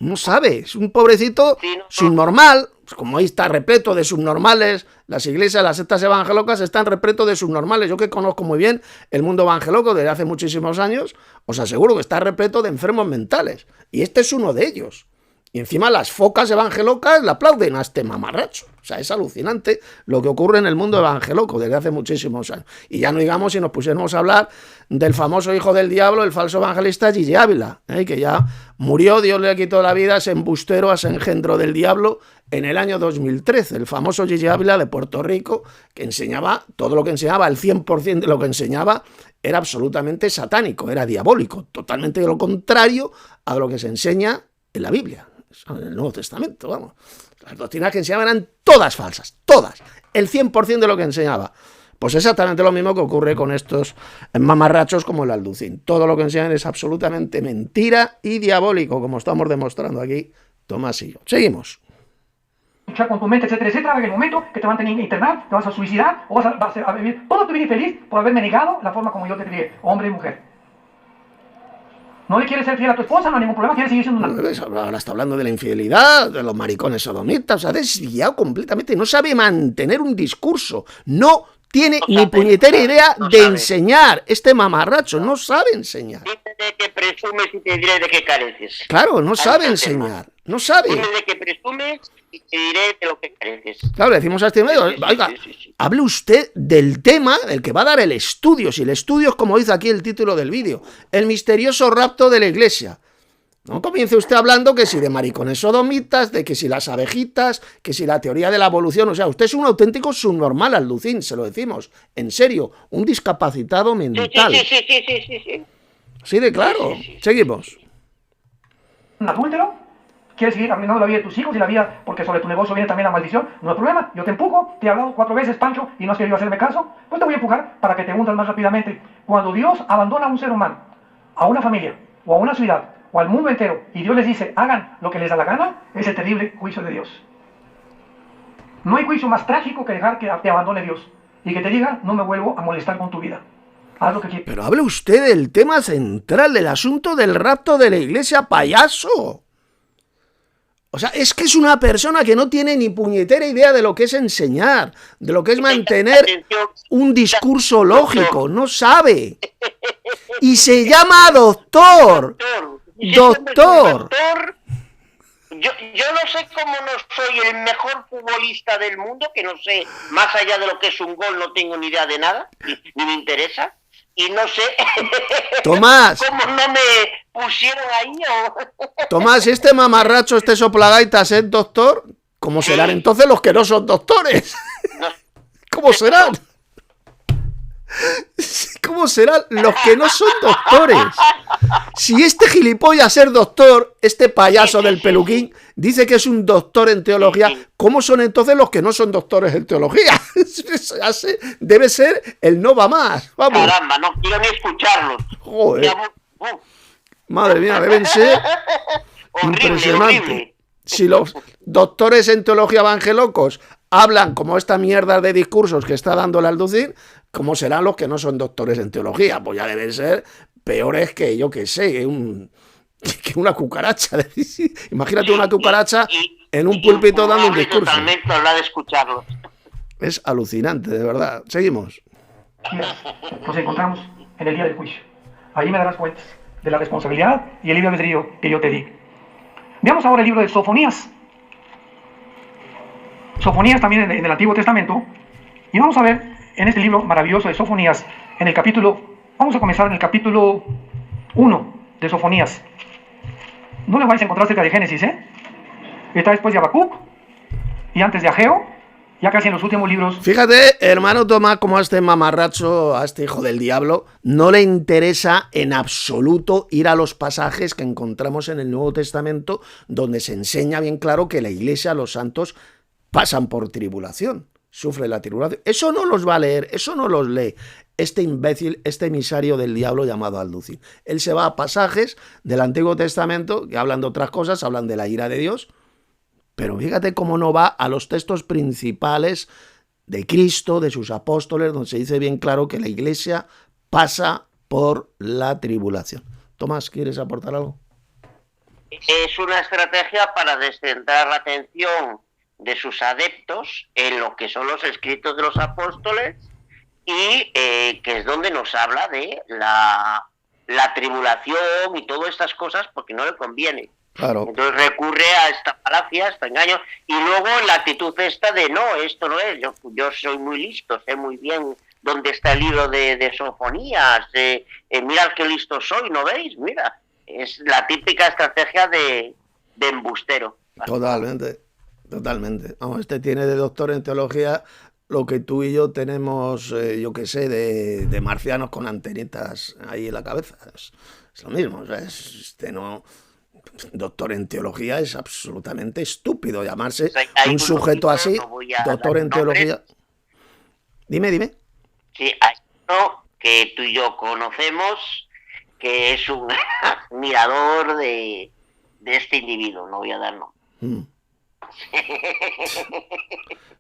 No sabe, es un pobrecito subnormal, como ahí está repleto de subnormales, las iglesias, las sectas evangélicas están repleto de subnormales. Yo que conozco muy bien el mundo evangélico desde hace muchísimos años, os aseguro que está repleto de enfermos mentales, y este es uno de ellos. Y encima las focas evangélicas le aplauden a este mamarracho. O sea, es alucinante lo que ocurre en el mundo evangélico desde hace muchísimos años. Y ya no digamos si nos pusiéramos a hablar del famoso hijo del diablo, el falso evangelista Gigi Ávila, que ya murió, Dios le quitó la vida a ese embustero, a ese engendro del diablo, en el año 2013. El famoso Gigi Ávila de Puerto Rico, que enseñaba, todo lo que enseñaba, el 100% de lo que enseñaba, era absolutamente satánico, era diabólico, totalmente lo contrario a lo que se enseña en la Biblia. En el Nuevo Testamento, vamos. Las doctrinas que enseñaban eran todas falsas, todas. El 100% de lo que enseñaba. Pues exactamente lo mismo que ocurre con estos mamarrachos como el Alducín. Todo lo que enseñan es absolutamente mentira y diabólico, como estamos demostrando aquí Tomás y yo. Seguimos. Luchar con tu mente, etcétera, etcétera, en el momento que te van a tener que internar, te vas a suicidar o vas a vivir toda tu vida infeliz por haberme negado la forma como yo te crié, hombre y mujer. No le quieres ser fiel a tu esposa, no hay ningún problema, quieres seguir siendo una... Ahora está hablando de la infidelidad, de los maricones sodomitas, o sea, desviado completamente, no sabe mantener un discurso, no tiene ni puñetera idea de enseñar, este mamarracho, no sabe enseñar. Dime de que presumes y te diré de qué careces. Claro, no sabe enseñar, no sabe. Dime de que presumes y te diré de lo que careces. Claro, le decimos a este medio, oiga, hable usted del tema del que va a dar el estudio, si el estudio es como dice aquí el título del vídeo, el misterioso rapto de la Iglesia. No comience usted hablando que si de maricones sodomitas, de que si las abejitas, que si la teoría de la evolución. O sea, usted es un auténtico subnormal, Alducín, se lo decimos. En serio, un discapacitado mental. Sí. Sí, de claro. Seguimos. ¿Un adúltero? ¿Quieres seguir arruinando la vida de tus hijos y la vida porque sobre tu negocio viene también la maldición? No hay problema, yo te empujo, te he hablado 4 veces, Pancho, y no has querido hacerme caso, pues te voy a empujar para que te hundas más rápidamente. Cuando Dios abandona a un ser humano, a una familia, o a una ciudad, o al mundo entero, y Dios les dice, hagan lo que les da la gana, es el terrible juicio de Dios. No hay juicio más trágico que dejar que te abandone Dios, y que te diga, no me vuelvo a molestar con tu vida. Haz lo que quieras. Pero hable usted del tema central, del asunto del rapto de la Iglesia, payaso. O sea, es que es una persona que no tiene ni puñetera idea de lo que es enseñar, de lo que es mantener un discurso lógico, no sabe. Y se llama doctor. Doctor. Yo no sé cómo no soy el mejor futbolista del mundo, que no sé, más allá de lo que es un gol, no tengo ni idea de nada, ni me interesa. Y no sé Tomás, cómo no me pusieron ahí. Tomás, este mamarracho, este soplagaitas es doctor, ¿Cómo serán entonces los que no son doctores? No, ¿Cómo serán? ¿Cómo serán los que no son doctores? Si este gilipollas ser doctor, este payaso del peluquín, dice que es un doctor en teología, ¿cómo son entonces los que no son doctores en teología? Debe ser el no va más. Vamos. Caramba, no quiero ni escucharlos. Joder. Ya, Madre mía, deben ser horrible, impresionantes. horrible. Si los doctores en teología evangelocos hablan como esta mierda de discursos que está dando el Alducín, ¿cómo serán los que no son doctores en teología? Pues ya deben ser peores que, yo que sé, que una cucaracha. Imagínate una cucaracha en un púlpito dando un discurso. Totalmente hablar de escucharlos. Es alucinante, de verdad. Seguimos. Nos encontramos en el día del juicio. Ahí me darás cuentas de la responsabilidad y el libre albedrío que yo te di. Veamos ahora el libro de Sofonías. Sofonías también en el Antiguo Testamento. Y vamos a ver en este libro maravilloso de Sofonías, en el capítulo, vamos a comenzar en el capítulo 1 de Sofonías. No lo vais a encontrar cerca de Génesis, ¿eh? Está después de Habacuc y antes de Ageo, ya casi en los últimos libros. Fíjate, hermano Tomás, como a este mamarracho, a este hijo del diablo, no le interesa en absoluto ir a los pasajes que encontramos en el Nuevo Testamento, donde se enseña bien claro que la Iglesia, los santos, pasan por tribulación, sufren la tribulación. Eso no los va a leer, eso no los lee este imbécil, este emisario del diablo llamado Alducín. Él se va a pasajes del Antiguo Testamento que hablan de otras cosas, hablan de la ira de Dios, pero fíjate cómo no va a los textos principales de Cristo, de sus apóstoles, donde se dice bien claro que la Iglesia pasa por la tribulación. Tomás, ¿quieres aportar algo? Es una estrategia para descentrar la atención de sus adeptos en lo que son los escritos de los apóstoles y que es donde nos habla de la tribulación y todas estas cosas porque no le conviene. Claro. Entonces recurre a esta falacia, a este engaño, y luego la actitud esta de no, esto no es, yo soy muy listo, sé muy bien dónde está el libro de Sofonías, mirad qué listo soy, ¿no veis? Mira, es la típica estrategia de embustero. Totalmente, totalmente. Vamos, este tiene de doctor en teología lo que tú y yo tenemos, yo qué sé, de marcianos con antenitas ahí en la cabeza. Es lo mismo, o sea, este no... Doctor en teología es absolutamente estúpido llamarse un sujeto así, doctor en teología. Dime. Sí, hay uno que tú y yo conocemos que es un admirador de este individuo, no voy a dar nombre.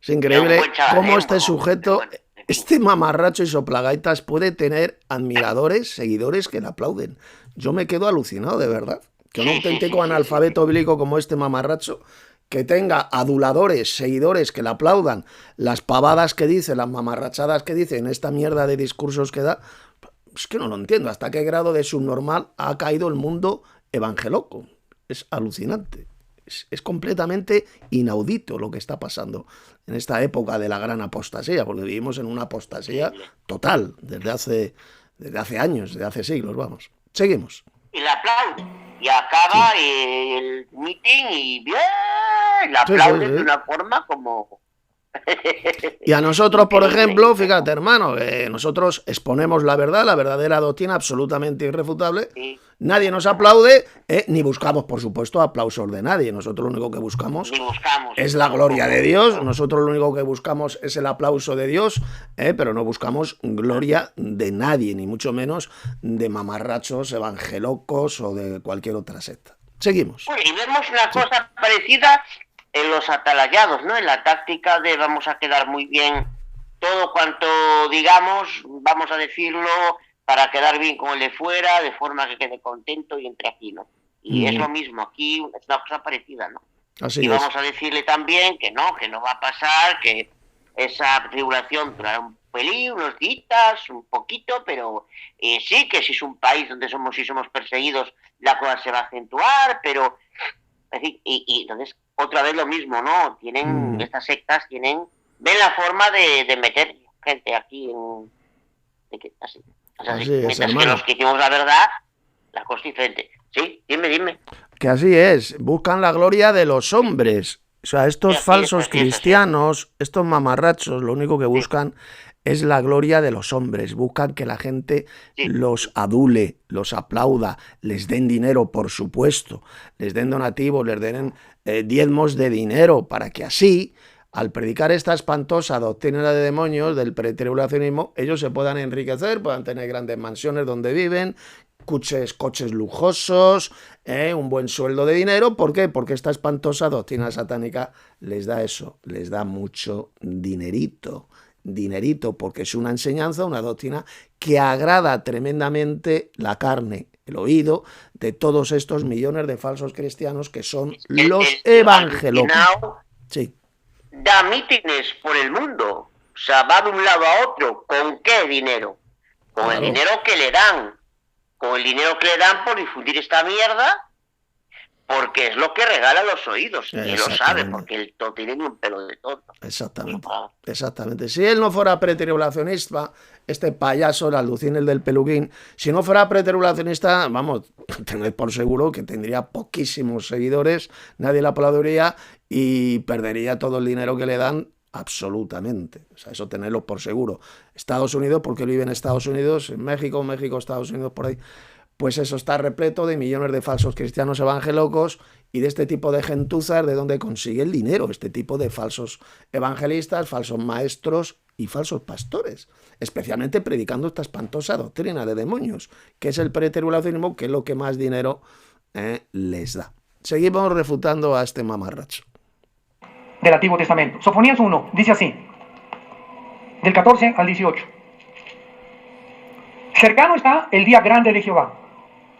Es increíble cómo este sujeto, este mamarracho y soplagaitas puede tener admiradores, seguidores que le aplauden. Yo me quedo alucinado, de verdad. Que un auténtico analfabeto bíblico como este mamarracho, que tenga aduladores, seguidores que le aplaudan las pavadas que dice, las mamarrachadas que dice en esta mierda de discursos que da, es que no lo entiendo. ¿Hasta qué grado de subnormal ha caído el mundo evangeloco? Es alucinante. Es completamente inaudito lo que está pasando en esta época de la gran apostasía, porque vivimos en una apostasía total desde hace años, desde hace siglos, vamos. Seguimos. Y le aplauden. Y acaba el meeting y bien, le aplauden de una forma como... Y a nosotros, por ejemplo, fíjate, hermano, nosotros exponemos la verdad, la verdadera doctrina absolutamente irrefutable. Sí. Nadie nos aplaude, ni buscamos, por supuesto, aplausos de nadie. Nosotros lo único que buscamos es la gloria de Dios. Nosotros lo único que buscamos es el aplauso de Dios, pero no buscamos gloria de nadie, ni mucho menos de mamarrachos evangelocos o de cualquier otra secta. Seguimos. Y vemos una cosa parecida en los atalayados, ¿no? En la táctica de vamos a quedar muy bien, todo cuanto digamos, vamos a decirlo para quedar bien con el de fuera, de forma que quede contento y entre aquí, ¿no? Y es lo mismo, aquí es una cosa parecida, ¿no? Así y es. Vamos a decirle también que no va a pasar, que esa tribulación durará un pelín, unos días, un poquito, pero sí, que si es un país donde somos perseguidos, la cosa se va a acentuar, pero... Es decir, y entonces, otra vez lo mismo, ¿no? Tienen, estas sectas ven la forma de meter gente aquí así. O sea, mientras que los que hicimos la verdad, la cosa diferente. Sí, dime. Que así es, buscan la gloria de los hombres. O sea, estos falsos cristianos, estos mamarrachos, lo único que buscan es la gloria de los hombres. Buscan que la gente los adule, los aplauda, les den dinero, por supuesto, les den donativos, les den diezmos de dinero, para que así, al predicar esta espantosa doctrina de demonios del pretribulacionismo, ellos se puedan enriquecer, puedan tener grandes mansiones donde viven, coches lujosos, un buen sueldo de dinero. ¿Por qué? Porque esta espantosa doctrina satánica les da eso, les da mucho dinerito, porque es una enseñanza, una doctrina que agrada tremendamente la carne, el oído de todos estos millones de falsos cristianos que son los evangelópicos. Sí. Da mítines por el mundo, o sea, va de un lado a otro. ¿Con qué dinero? Con el dinero que le dan. Con el dinero que le dan por difundir esta mierda, porque es lo que regala los oídos. Y él lo sabe, porque él no tiene ni un pelo de tonto. Exactamente. Si él no fuera pretribulacionista, este payaso, el Alducín, el del peluquín, si no fuera pretribulacionista, vamos, tened por seguro que tendría poquísimos seguidores, nadie le aplaudiría y perdería todo el dinero que le dan. Absolutamente, o sea, eso tenerlo por seguro. Estados Unidos, porque él vive en Estados Unidos, en México, Estados Unidos, por ahí, pues eso está repleto de millones de falsos cristianos evangelocos y de este tipo de gentuzas, de donde consigue el dinero, este tipo de falsos evangelistas, falsos maestros y falsos pastores, especialmente predicando esta espantosa doctrina de demonios, que es el pretribulacionismo, que es lo que más dinero les da. Seguimos refutando a este mamarracho del Antiguo Testamento. Sofonías 1 dice así, del 14 al 18. Cercano está el día grande de Jehová,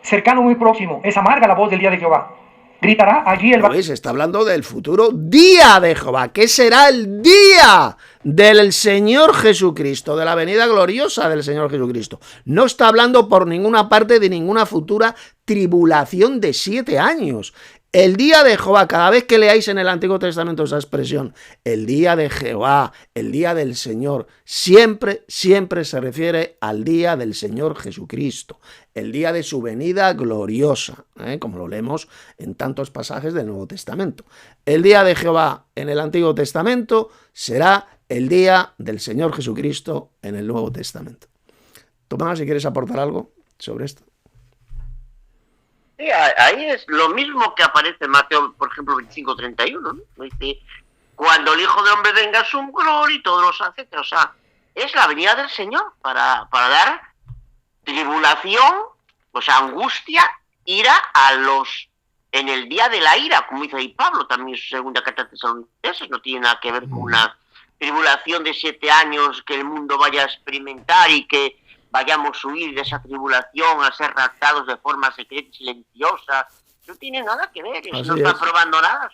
cercano muy próximo, es amarga la voz del día de Jehová. Gritará allí el... Se está hablando del futuro día de Jehová, que será el día del Señor Jesucristo, de la venida gloriosa del Señor Jesucristo. No está hablando por ninguna parte de ninguna futura tribulación de 7 años. El día de Jehová, cada vez que leáis en el Antiguo Testamento esa expresión, el día de Jehová, el día del Señor, siempre se refiere al día del Señor Jesucristo, el día de su venida gloriosa, como lo leemos en tantos pasajes del Nuevo Testamento. El día de Jehová en el Antiguo Testamento será el día del Señor Jesucristo en el Nuevo Testamento. Tomás, si quieres aportar algo sobre esto. Sí, ahí es lo mismo que aparece en Mateo, por ejemplo, 25:31, ¿no? Dice, cuando el Hijo del Hombre venga a su gloria y todos los ancestros. O sea, es la venida del Señor para dar tribulación, o sea, angustia, ira a los... en el día de la ira, como dice ahí Pablo, también en su segunda carta a Tesalonicenses, no tiene nada que ver con una tribulación de 7 años que el mundo vaya a experimentar y que vayamos a huir de esa tribulación, a ser raptados de forma secreta y silenciosa. No tiene nada que ver, no está probando nada.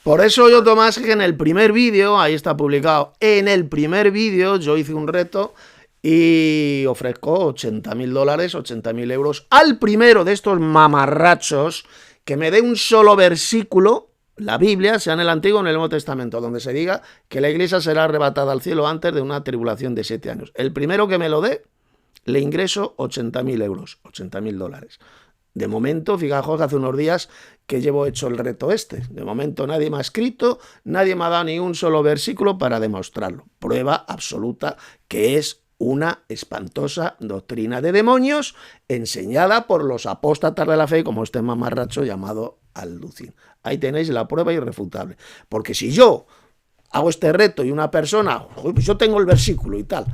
Por eso yo, Tomás, que en el primer vídeo, ahí está publicado, en el primer vídeo yo hice un reto y ofrezco $80.000, 80.000 euros al primero de estos mamarrachos que me dé un solo versículo, la Biblia, sea en el Antiguo o en el Nuevo Testamento, donde se diga que la iglesia será arrebatada al cielo antes de una tribulación de 7 años. El primero que me lo dé, le ingreso 80.000 euros, $80.000. De momento, fijaos, hace unos días que llevo hecho el reto este. De momento nadie me ha escrito, nadie me ha dado ni un solo versículo para demostrarlo. Prueba absoluta que es una espantosa doctrina de demonios enseñada por los apóstatas de la fe, como este mamarracho llamado Alducín. Ahí tenéis la prueba irrefutable. Porque si yo hago este reto y una persona, pues yo tengo el versículo y tal...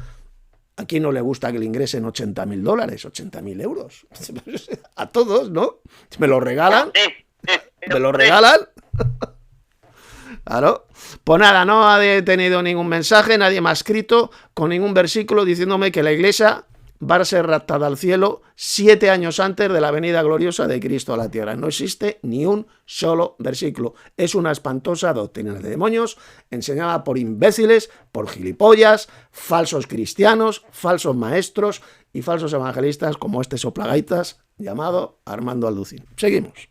¿A quién no le gusta que le ingresen $80.000, 80.000 euros? A todos, ¿no? Me lo regalan. Me lo regalan. Claro. Pues nada, no he tenido ningún mensaje, nadie me ha escrito con ningún versículo diciéndome que la iglesia va a ser raptada al cielo 7 años antes de la venida gloriosa de Cristo a la tierra. No existe ni un solo versículo. Es una espantosa doctrina de demonios enseñada por imbéciles, por gilipollas, falsos cristianos, falsos maestros y falsos evangelistas como este soplagaitas llamado Armando Alducín. Seguimos.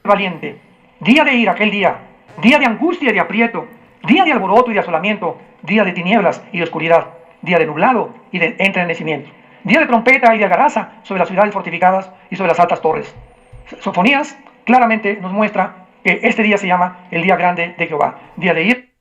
Valiente, día de ira aquel día de angustia y de aprieto, día de alboroto y de asolamiento, día de tinieblas y de oscuridad, día de nublado y de entrenecimiento, día de trompeta y de algaraza sobre las ciudades fortificadas y sobre las altas torres. Sofonías claramente nos muestra que este día se llama el día grande de Jehová, día de ir.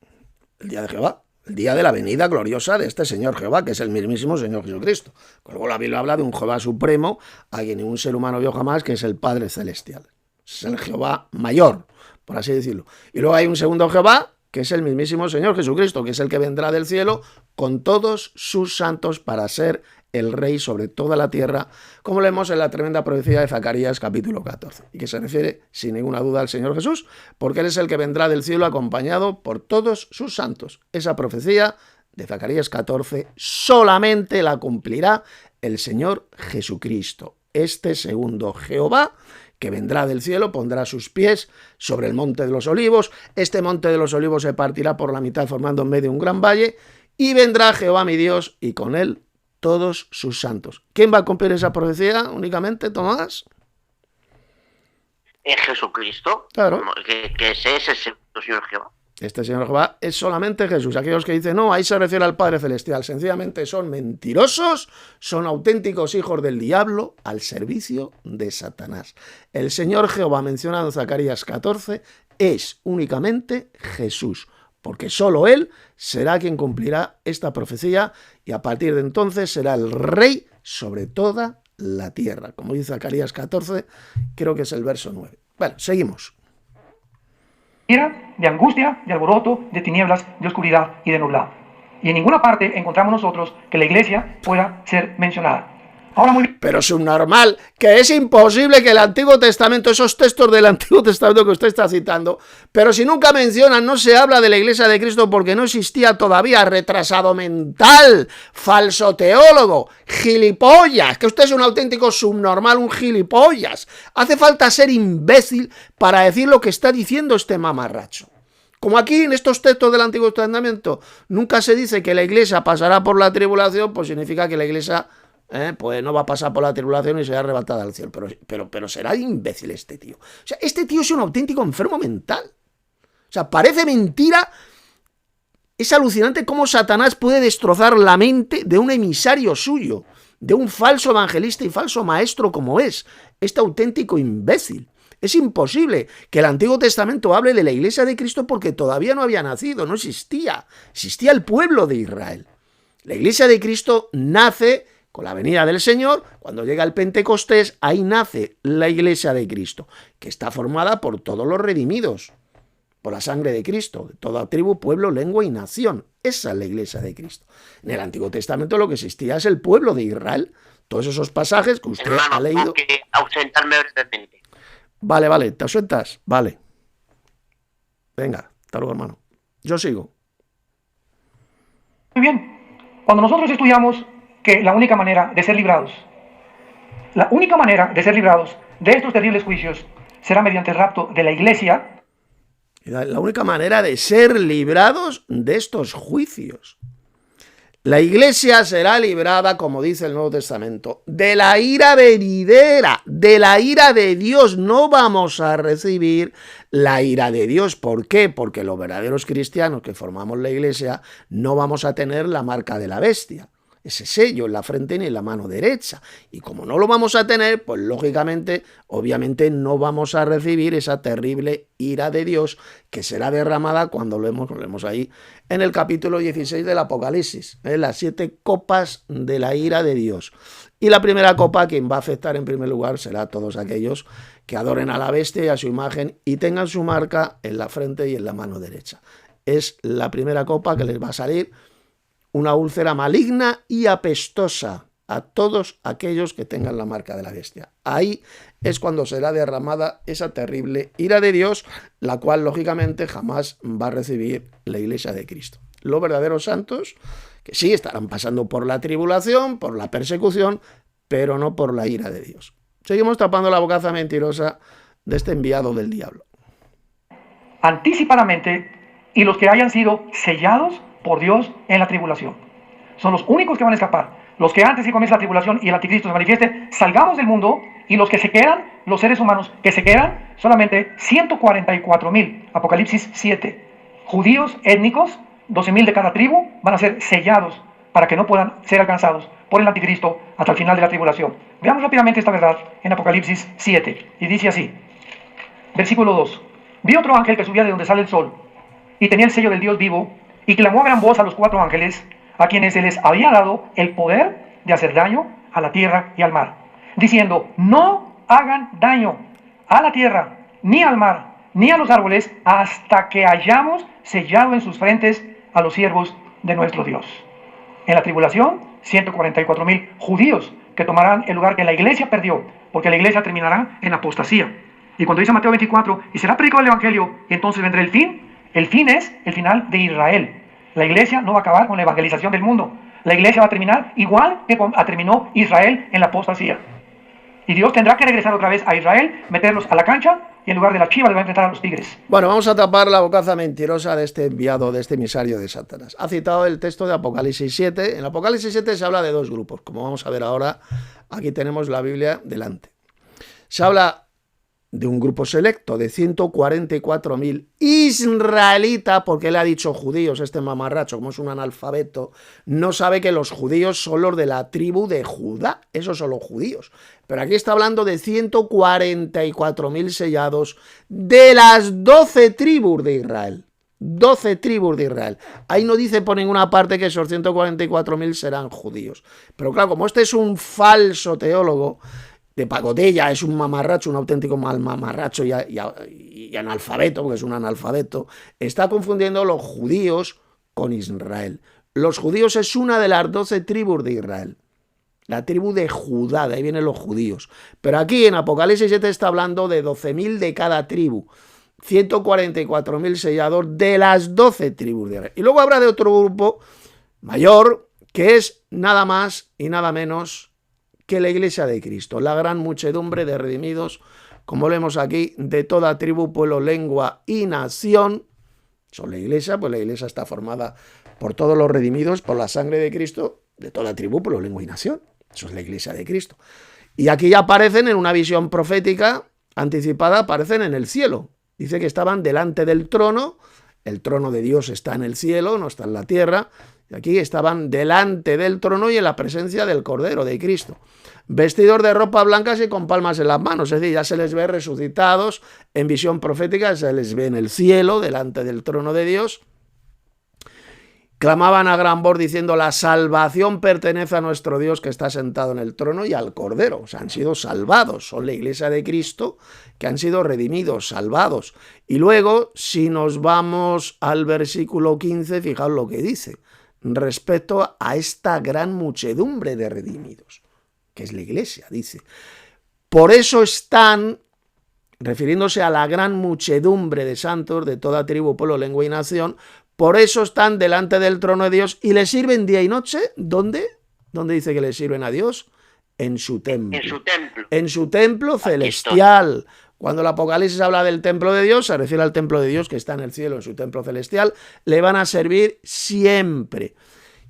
El día de Jehová, el día de la venida gloriosa de este Señor Jehová, que es el mismísimo Señor Jesucristo. Luego la Biblia habla de un Jehová supremo, a quien ningún ser humano vio jamás, que es el Padre Celestial. Es el Jehová mayor, por así decirlo. Y luego hay un segundo Jehová, que es el mismísimo Señor Jesucristo, que es el que vendrá del cielo con todos sus santos para ser el rey sobre toda la tierra, como leemos en la tremenda profecía de Zacarías capítulo 14, y que se refiere sin ninguna duda al Señor Jesús, porque Él es el que vendrá del cielo acompañado por todos sus santos. Esa profecía de Zacarías 14 solamente la cumplirá el Señor Jesucristo. Este segundo Jehová, que vendrá del cielo, pondrá sus pies sobre el monte de los olivos. Este monte de los olivos se partirá por la mitad formando en medio un gran valle, y vendrá Jehová mi Dios, y con él todos sus santos. ¿Quién va a cumplir esa profecía únicamente, Tomás? Es Jesucristo. Claro. Que ese es el Señor Jehová. Este Señor Jehová es solamente Jesús. Aquellos que dicen, no, ahí se refiere al Padre Celestial, sencillamente son mentirosos, son auténticos hijos del diablo al servicio de Satanás. El Señor Jehová mencionado en Zacarías 14 es únicamente Jesús, porque solo Él será quien cumplirá esta profecía y a partir de entonces será el rey sobre toda la tierra. Como dice Zacarías 14, creo que es el verso 9. Bueno, seguimos. De angustia, de alboroto, de tinieblas, de oscuridad y de nublado. Y en ninguna parte encontramos nosotros que la iglesia pueda ser mencionada. Ahora muy bien. Pero subnormal, que es imposible que el Antiguo Testamento, esos textos del Antiguo Testamento que usted está citando, pero si nunca mencionan, no se habla de la Iglesia de Cristo porque no existía todavía, retrasado mental, falso teólogo, gilipollas, que usted es un auténtico subnormal, un gilipollas. Hace falta ser imbécil para decir lo que está diciendo este mamarracho. Como aquí en estos textos del Antiguo Testamento nunca se dice que la Iglesia pasará por la tribulación, pues significa que la Iglesia pues no va a pasar por la tribulación y será arrebatada al cielo. Pero será imbécil este tío. O sea, este tío es un auténtico enfermo mental. O sea, parece mentira. Es alucinante cómo Satanás puede destrozar la mente de un emisario suyo, de un falso evangelista y falso maestro como es este auténtico imbécil. Es imposible que el Antiguo Testamento hable de la Iglesia de Cristo porque todavía no había nacido, no existía. Existía el pueblo de Israel. La Iglesia de Cristo nace con la venida del Señor. Cuando llega el Pentecostés, ahí nace la Iglesia de Cristo, que está formada por todos los redimidos, por la sangre de Cristo, de toda tribu, pueblo, lengua y nación. Esa es la Iglesia de Cristo. En el Antiguo Testamento lo que existía es el pueblo de Israel. Todos esos pasajes que usted ha leído. Tengo que ausentarme brevemente. Vale, ¿te ausentas? Vale. Venga, hasta luego, hermano. Yo sigo. Muy bien. Cuando nosotros estudiamos que la única manera de ser librados de estos terribles juicios será mediante el rapto de la iglesia. La única manera de ser librados de estos juicios. La iglesia será librada, como dice el Nuevo Testamento, de la ira venidera, de la ira de Dios. No vamos a recibir la ira de Dios. ¿Por qué? Porque los verdaderos cristianos que formamos la iglesia no vamos a tener la marca de la bestia, ese sello en la frente ni en la mano derecha. Y como no lo vamos a tener, pues lógicamente, obviamente no vamos a recibir esa terrible ira de Dios que será derramada cuando lo vemos ahí en el capítulo 16 del Apocalipsis, las 7 copas de la ira de Dios. Y la primera copa, quien va a afectar en primer lugar, será a todos aquellos que adoren a la bestia y a su imagen y tengan su marca en la frente y en la mano derecha. Es la primera copa que les va a salir una úlcera maligna y apestosa a todos aquellos que tengan la marca de la bestia. Ahí es cuando será derramada esa terrible ira de Dios, la cual lógicamente jamás va a recibir la Iglesia de Cristo. Los verdaderos santos, que sí estarán pasando por la tribulación, por la persecución, pero no por la ira de Dios. Seguimos tapando la bocaza mentirosa de este enviado del diablo. Anticipadamente, y los que hayan sido sellados por Dios en la tribulación. Son los únicos que van a escapar. Los que antes que comience la tribulación y el anticristo se manifieste, salgamos del mundo, y los que se quedan, los seres humanos que se quedan, solamente 144,000, Apocalipsis 7. Judíos étnicos, 12,000 de cada tribu, van a ser sellados para que no puedan ser alcanzados por el anticristo hasta el final de la tribulación. Veamos rápidamente esta verdad en Apocalipsis 7, y dice así, versículo 2. Vi otro ángel que subía de donde sale el sol, y tenía el sello del Dios vivo, y clamó a gran voz a los 4 ángeles, a quienes se les había dado el poder de hacer daño a la tierra y al mar, diciendo: no hagan daño a la tierra, ni al mar, ni a los árboles, hasta que hayamos sellado en sus frentes a los siervos de nuestro Dios. En la tribulación, 144,000 judíos que tomarán el lugar que la iglesia perdió, porque la iglesia terminará en apostasía. Y cuando dice Mateo 24, y será predicado el evangelio, y entonces vendrá el fin es el final de Israel. La iglesia no va a acabar con la evangelización del mundo. La iglesia va a terminar igual que terminó Israel en la apostasía. Y Dios tendrá que regresar otra vez a Israel, meterlos a la cancha, y en lugar de la chiva le va a enfrentar a los tigres. Bueno, vamos a tapar la bocaza mentirosa de este enviado, de este emisario de Satanás. Ha citado el texto de Apocalipsis 7. En Apocalipsis 7 se habla de 2 grupos, como vamos a ver ahora. Aquí tenemos la Biblia delante. Se habla de un grupo selecto de 144,000 israelitas, porque le ha dicho judíos, este mamarracho, como es un analfabeto, no sabe que los judíos son los de la tribu de Judá, esos son los judíos. Pero aquí está hablando de 144,000 sellados de las 12 tribus de Israel. 12 tribus de Israel. Ahí no dice por ninguna parte que esos 144,000 serán judíos. Pero claro, como este es un falso teólogo de pacotilla, es un mamarracho, un auténtico mal mamarracho y analfabeto, porque es un analfabeto, está confundiendo los judíos con Israel. Los judíos es una de las 12 tribus de Israel. La tribu de Judá, de ahí vienen los judíos. Pero aquí en Apocalipsis 7 está hablando de 12,000 de cada tribu. 144,000 sellados de las 12 tribus de Israel. Y luego habrá de otro grupo mayor, que es nada más y nada menos que la iglesia de Cristo, la gran muchedumbre de redimidos, como vemos aquí, de toda tribu, pueblo, lengua y nación. Son la iglesia, pues la iglesia está formada por todos los redimidos, por la sangre de Cristo, de toda tribu, pueblo, lengua y nación. Eso es la iglesia de Cristo. Y aquí ya aparecen en una visión profética anticipada, aparecen en el cielo. Dice que estaban delante del trono, el trono de Dios está en el cielo, no está en la tierra. Y aquí estaban delante del trono y en la presencia del Cordero, de Cristo, vestidos de ropas blancas y con palmas en las manos. Es decir, ya se les ve resucitados en visión profética, se les ve en el cielo, delante del trono de Dios. Clamaban a gran voz diciendo: la salvación pertenece a nuestro Dios que está sentado en el trono y al Cordero. O sea, han sido salvados, son la iglesia de Cristo que han sido redimidos, salvados. Y luego, si nos vamos al versículo 15, fijaos lo que dice respecto a esta gran muchedumbre de redimidos, que es la iglesia, dice: por eso están, refiriéndose a la gran muchedumbre de santos de toda tribu, pueblo, lengua y nación, por eso están delante del trono de Dios y le sirven día y noche. ¿Dónde? ¿Dónde dice que le sirven a Dios? En su templo. En su templo. En su templo celestial. Cuando el Apocalipsis habla del templo de Dios, se refiere al templo de Dios que está en el cielo, en su templo celestial. Le van a servir siempre.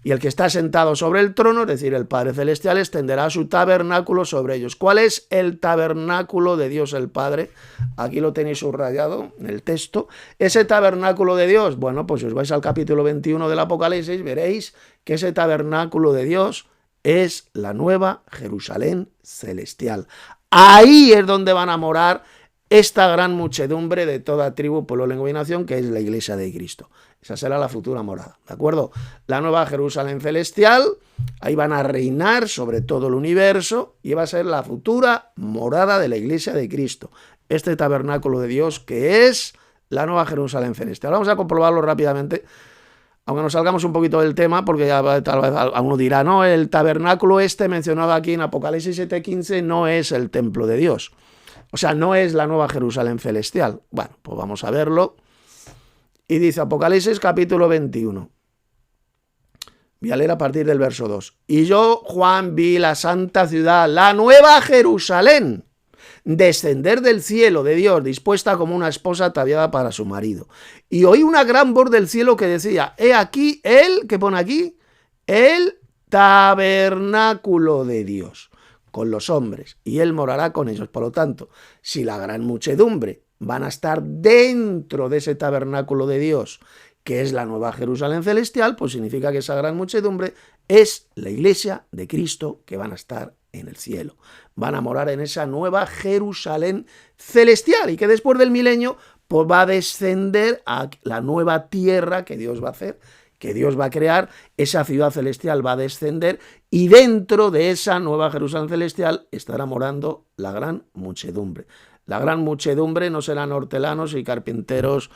Y el que está sentado sobre el trono, es decir, el Padre Celestial, extenderá su tabernáculo sobre ellos. ¿Cuál es el tabernáculo de Dios el Padre? Aquí lo tenéis subrayado en el texto. Ese tabernáculo de Dios, bueno, pues si os vais al capítulo 21 del Apocalipsis, veréis que ese tabernáculo de Dios es la nueva Jerusalén celestial. Ahí es donde van a morar esta gran muchedumbre de toda tribu, pueblo, lengua y nación, que es la iglesia de Cristo. Esa será la futura morada, ¿de acuerdo? La nueva Jerusalén celestial, ahí van a reinar sobre todo el universo y va a ser la futura morada de la iglesia de Cristo. Este tabernáculo de Dios que es la nueva Jerusalén celestial. Vamos a comprobarlo rápidamente, aunque nos salgamos un poquito del tema, porque ya tal vez uno dirá: no, el tabernáculo este mencionado aquí en Apocalipsis 7:15 no es el templo de Dios. O sea, no es la nueva Jerusalén celestial. Bueno, pues vamos a verlo. Y dice Apocalipsis capítulo 21. Voy a leer a partir del verso 2. Y yo, Juan, vi la santa ciudad, la nueva Jerusalén, descender del cielo de Dios, dispuesta como una esposa ataviada para su marido. Y oí una gran voz del cielo que decía: he aquí el, ¿qué pone aquí? El tabernáculo de Dios con los hombres, y él morará con ellos. Por lo tanto, si la gran muchedumbre van a estar dentro de ese tabernáculo de Dios, que es la nueva Jerusalén celestial, pues significa que esa gran muchedumbre es la iglesia de Cristo, que van a estar en el cielo. Van a morar en esa nueva Jerusalén celestial, y que después del milenio pues va a descender a la nueva tierra que Dios va a hacer, que Dios va a crear, esa ciudad celestial va a descender y dentro de esa nueva Jerusalén celestial estará morando la gran muchedumbre. La gran muchedumbre no serán hortelanos y carpinteros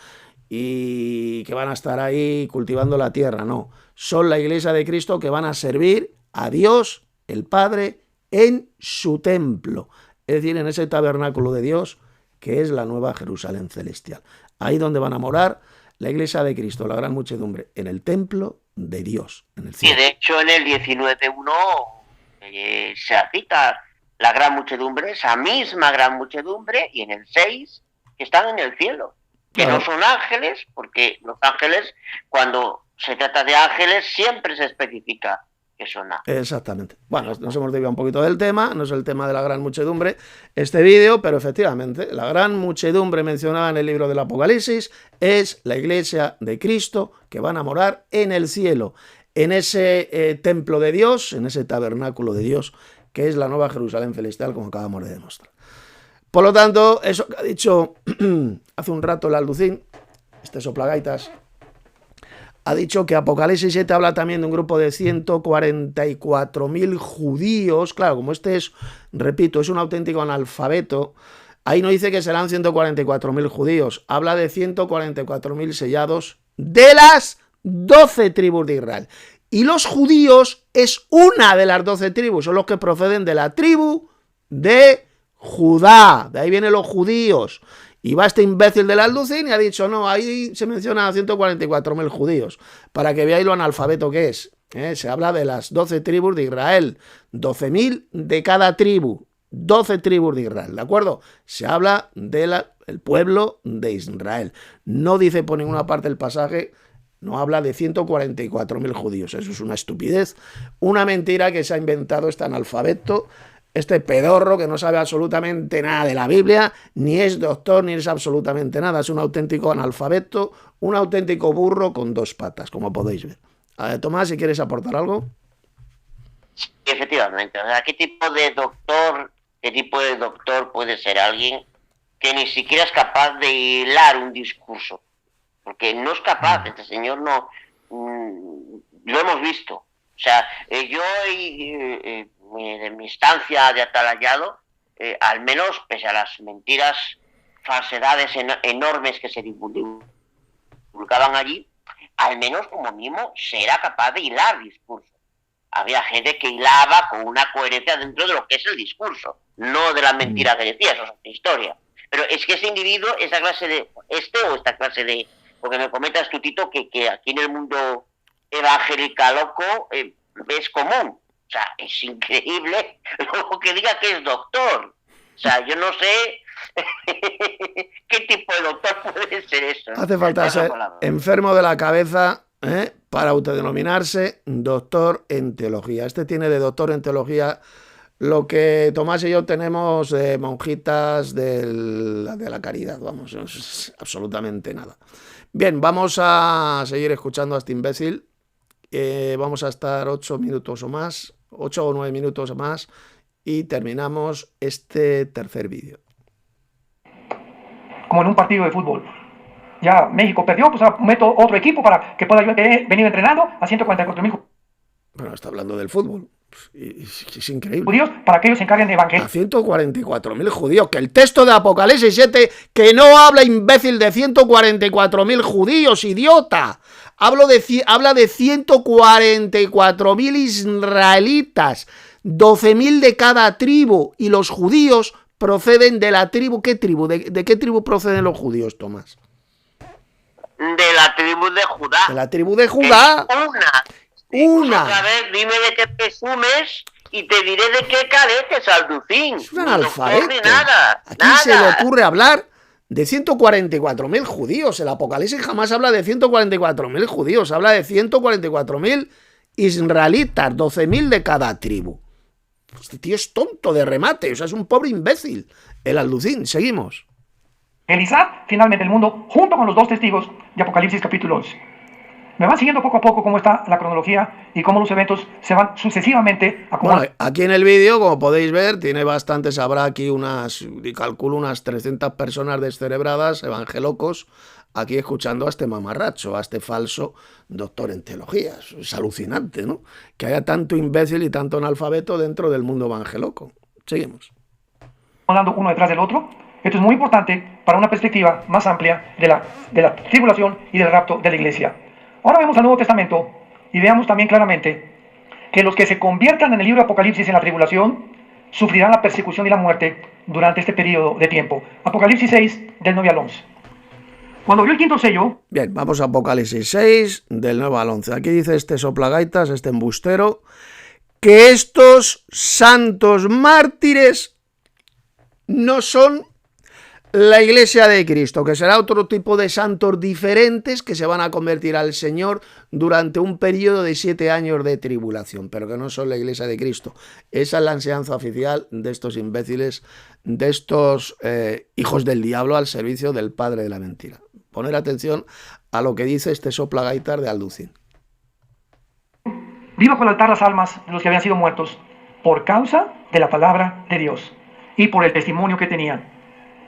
y que van a estar ahí cultivando la tierra, no. Son la iglesia de Cristo que van a servir a Dios, el Padre, en su templo. Es decir, en ese tabernáculo de Dios, que es la nueva Jerusalén celestial. Ahí donde van a morar la iglesia de Cristo, la gran muchedumbre, en el templo de Dios, en el cielo. Y de hecho en el 19.1 se cita la gran muchedumbre, esa misma gran muchedumbre, y en el 6 que están en el cielo, que Claro. no son ángeles, porque los ángeles, cuando se trata de ángeles, siempre se especifica que son ángeles. Exactamente. Bueno, nos hemos desviado un poquito del tema, no es el tema de la gran muchedumbre este vídeo, pero efectivamente la gran muchedumbre mencionada en el libro del Apocalipsis es la iglesia de Cristo que van a morar en el cielo, en ese templo de Dios, en ese tabernáculo de Dios, que es la nueva Jerusalén celestial, como acabamos de demostrar. Por lo tanto, eso que ha dicho hace un rato el Alducín, este soplagaitas, ha dicho que Apocalipsis 7 habla también de un grupo de 144.000 judíos. Claro, como este es, repito, es un auténtico analfabeto, ahí no dice que serán 144.000 judíos, habla de 144.000 sellados de las 12 tribus de Israel. Y los judíos es una de las 12 tribus, son los que proceden de la tribu de Judá, de ahí vienen los judíos. Y va este imbécil del Alducín y ha dicho, no, ahí se menciona a 144.000 judíos, para que veáis lo analfabeto que es. Se habla de las 12 tribus de Israel, 12.000 de cada tribu, 12 tribus de Israel, ¿de acuerdo? Se habla del pueblo de Israel. No dice por ninguna parte el pasaje, no habla de 144.000 judíos. Eso es una estupidez, una mentira que se ha inventado este analfabeto, este pedorro que no sabe absolutamente nada de la Biblia, ni es doctor, ni es absolutamente nada. Es un auténtico analfabeto, un auténtico burro con dos patas, como podéis ver. A ver, Tomás, si quieres aportar algo. Efectivamente, o sea, ¿qué tipo de doctor puede ser alguien que ni siquiera es capaz de hilar un discurso? Porque no es capaz, este señor no, lo hemos visto. O sea, yo de mi estancia de atalayado, al menos, pese a las mentiras, falsedades enormes que se divulgaban allí, al menos como mínimo se era capaz de hilar discurso. Había gente que hilaba con una coherencia dentro de lo que es el discurso, no de la mentira que decía, eso es otra historia. Pero es que ese individuo, esta clase de, porque me comentas tú, Tito, que aquí en el mundo evangélica loco es común. O sea, es increíble lo que diga que es doctor. O sea, yo no sé qué tipo de doctor puede ser eso. Hace falta ser enfermo de la cabeza para autodenominarse doctor en teología. Este tiene de doctor en teología lo que Tomás y yo tenemos de monjitas de la caridad. Vamos, no es absolutamente nada. Bien, vamos a seguir escuchando a este imbécil. Vamos a estar 8 minutos o más, 8 o 9 minutos o más, y terminamos este tercer vídeo. Como en un partido de fútbol. Ya México perdió, pues meto otro equipo para que pueda yo venir entrenando a 144.000 Bueno, está hablando del fútbol. Es increíble. judíos para que ellos se encarguen de evangelio. A 144.000 judíos. Que el texto de Apocalipsis 7, que no habla, imbécil, de 144.000 judíos, idiota. Habla de 144.000 israelitas, 12.000 de cada tribu, y los judíos proceden de la tribu. ¿Qué tribu? ¿De qué tribu proceden los judíos, Tomás? De la tribu de Judá. De la tribu de Judá. Una. Otra vez, dime de qué presumes y te diré de qué careces, Alducín. Es un analfabeto. Nada. ¿A quién se le ocurre hablar de 144.000 judíos? El Apocalipsis jamás habla de 144.000 judíos, habla de 144.000 israelitas, 12.000 de cada tribu. Este tío es tonto de remate, o sea, es un pobre imbécil. El Alducín, seguimos. Isaac, finalmente el mundo, junto con los dos testigos de Apocalipsis capítulo 11. Me van siguiendo poco a poco cómo está la cronología y cómo los eventos se van sucesivamente acumulando. Bueno, aquí en el vídeo, como podéis ver, tiene bastantes, habrá aquí calculo unas 300 personas descerebradas, evangelocos, aquí escuchando a este mamarracho, a este falso doctor en teología. Es alucinante, ¿no? Que haya tanto imbécil y tanto analfabeto dentro del mundo evangeloco. Seguimos. Dando uno detrás del otro. Esto es muy importante para una perspectiva más amplia de la tribulación y del rapto de la iglesia. Ahora vemos al Nuevo Testamento y veamos también claramente que los que se conviertan en el libro de Apocalipsis en la tribulación sufrirán la persecución y la muerte durante este periodo de tiempo. Apocalipsis 6, del 9 al 11. Cuando abrió el quinto sello... Bien, vamos a Apocalipsis 6, del 9 al 11. Aquí dice este soplagaitas, este embustero, que estos santos mártires no son la iglesia de Cristo, que será otro tipo de santos diferentes que se van a convertir al Señor durante un periodo de 7 años de tribulación, pero que no son la iglesia de Cristo. Esa es la enseñanza oficial de estos imbéciles, de estos hijos del diablo al servicio del padre de la mentira. Poner atención a lo que dice este soplagaitar de Alducin. Vi bajo el altar las almas de los que habían sido muertos por causa de la palabra de Dios y por el testimonio que tenían.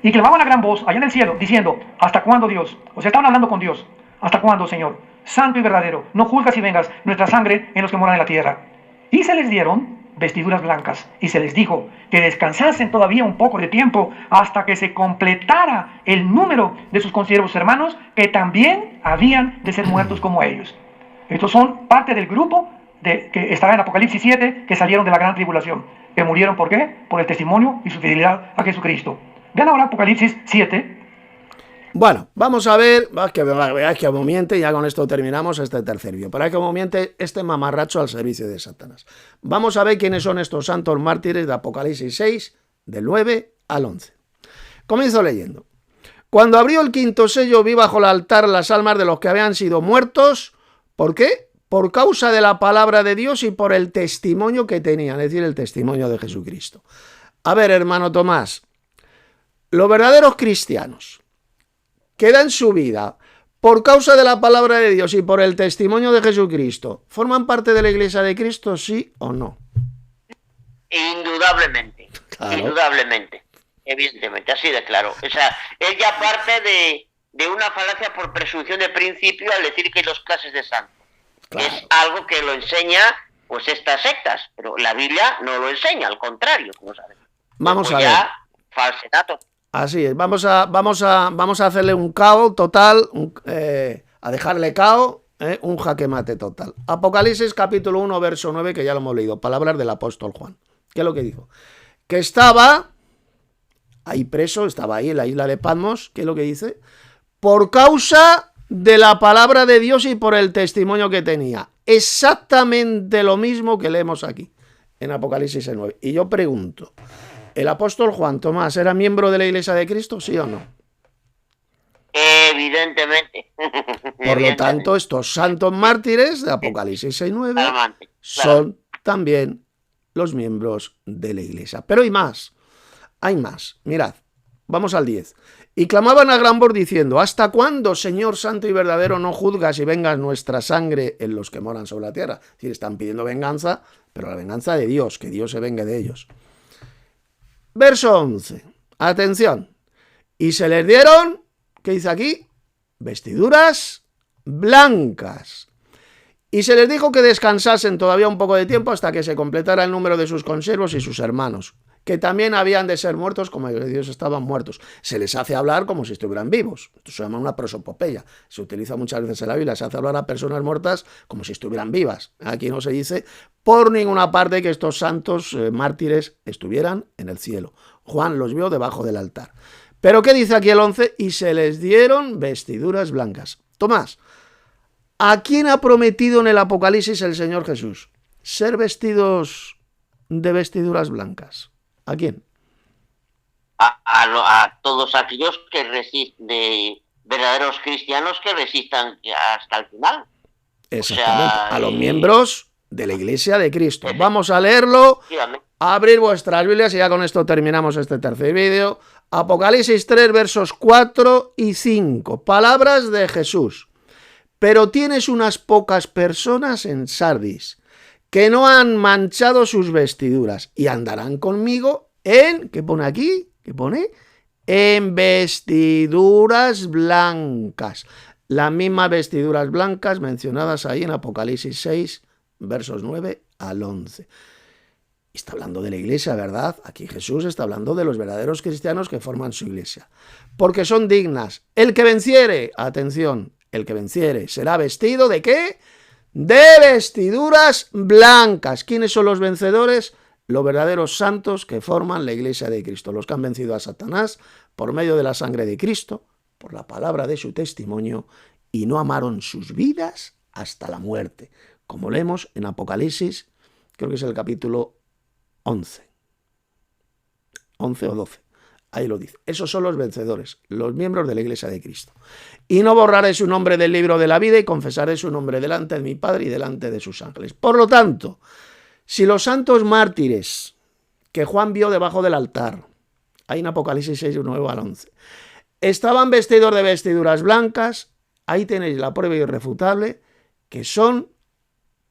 Y clamaban a gran voz allá en el cielo, diciendo, ¿hasta cuándo, Dios? O sea, estaban hablando con Dios. ¿Hasta cuándo, Señor? Santo y verdadero, no juzgas y vengas nuestra sangre en los que moran en la tierra. Y se les dieron vestiduras blancas, y se les dijo que descansasen todavía un poco de tiempo hasta que se completara el número de sus consiervos hermanos, que también habían de ser muertos como ellos. Estos son parte del grupo que estará en Apocalipsis 7, que salieron de la gran tribulación, que murieron, ¿por qué? Por el testimonio y su fidelidad a Jesucristo. Vean ahora Apocalipsis 7. Bueno, vamos a ver, veáis que miente, ya con esto terminamos este tercer vídeo. Para que miente este mamarracho al servicio de Satanás. Vamos a ver quiénes son estos santos mártires de Apocalipsis 6, del 9 al 11. Comienzo leyendo. Cuando abrió el quinto sello, vi bajo el altar las almas de los que habían sido muertos. ¿Por qué? Por causa de la palabra de Dios y por el testimonio que tenían, es decir, el testimonio de Jesucristo. A ver, hermano Tomás, los verdaderos cristianos que dan su vida por causa de la palabra de Dios y por el testimonio de Jesucristo, ¿forman parte de la iglesia de Cristo, sí o no? Indudablemente, Claro. indudablemente, evidentemente, así de claro. O sea, él ya parte de una falacia por presunción de principio al decir que hay dos clases de santos. Claro. Es algo que lo enseña pues estas sectas, pero la Biblia no lo enseña, al contrario, como sabes. Vamos Pues a ver. ya, falsedato. Así es, vamos a hacerle un cao total, a dejarle cao, un jaque mate total. Apocalipsis capítulo 1, verso 9, que ya lo hemos leído, palabras del apóstol Juan. ¿Qué es lo que dijo? Que estaba ahí preso, estaba ahí en la isla de Patmos, ¿qué es lo que dice? Por causa de la palabra de Dios y por el testimonio que tenía. Exactamente lo mismo que leemos aquí, en Apocalipsis 9. Y yo pregunto, ¿el apóstol Juan Tomás era miembro de la iglesia de Cristo, sí o no? Evidentemente. Por lo tanto, estos santos mártires de Apocalipsis 6:9 son también los miembros de la iglesia. Pero hay más, Mirad, vamos al 10. Y clamaban a gran voz diciendo, ¿hasta cuándo, Señor santo y verdadero, no juzgas y vengas nuestra sangre en los que moran sobre la tierra? Es decir, están pidiendo venganza, pero la venganza de Dios, que Dios se vengue de ellos. Verso 11. Atención. Y se les dieron, ¿qué dice aquí? Vestiduras blancas. Y se les dijo que descansasen todavía un poco de tiempo hasta que se completara el número de sus consiervos y sus hermanos, que también habían de ser muertos como ellos estaban muertos. Se les hace hablar como si estuvieran vivos. Esto se llama una prosopopeya. Se utiliza muchas veces en la Biblia. Se hace hablar a personas muertas como si estuvieran vivas. Aquí no se dice por ninguna parte que estos santos mártires estuvieran en el cielo. Juan los vio debajo del altar. Pero ¿qué dice aquí el 11? Y se les dieron vestiduras blancas. Tomás, ¿a quién ha prometido en el Apocalipsis el Señor Jesús ser vestidos de vestiduras blancas? ¿A quién? A todos aquellos que de verdaderos cristianos que resistan hasta el final. Exactamente, O sea, a los miembros de la Iglesia de Cristo. Vamos a leerlo, abrir vuestras Biblias y ya con esto terminamos este tercer vídeo. Apocalipsis 3, versos 4 y 5. Palabras de Jesús. Pero tienes unas pocas personas en Sardis que no han manchado sus vestiduras y andarán conmigo en, ¿qué pone aquí? ¿Qué pone? En vestiduras blancas. Las mismas vestiduras blancas mencionadas ahí en Apocalipsis 6, versos 9 al 11. Está hablando de la iglesia, ¿verdad? Aquí Jesús está hablando de los verdaderos cristianos que forman su iglesia. Porque son dignas. El que venciere, atención, el que venciere será vestido ¿de qué? De vestiduras blancas. ¿Quiénes son los vencedores? Los verdaderos santos que forman la iglesia de Cristo. Los que han vencido a Satanás por medio de la sangre de Cristo, por la palabra de su testimonio, y no amaron sus vidas hasta la muerte. Como leemos en Apocalipsis, creo que es el capítulo 11 o 12. Ahí lo dice. Esos son los vencedores, los miembros de la iglesia de Cristo. Y no borraré su nombre del libro de la vida y confesaré su nombre delante de mi Padre y delante de sus ángeles. Por lo tanto, si los santos mártires que Juan vio debajo del altar, ahí en Apocalipsis 6, 9 al 11, estaban vestidos de vestiduras blancas, ahí tenéis la prueba irrefutable que son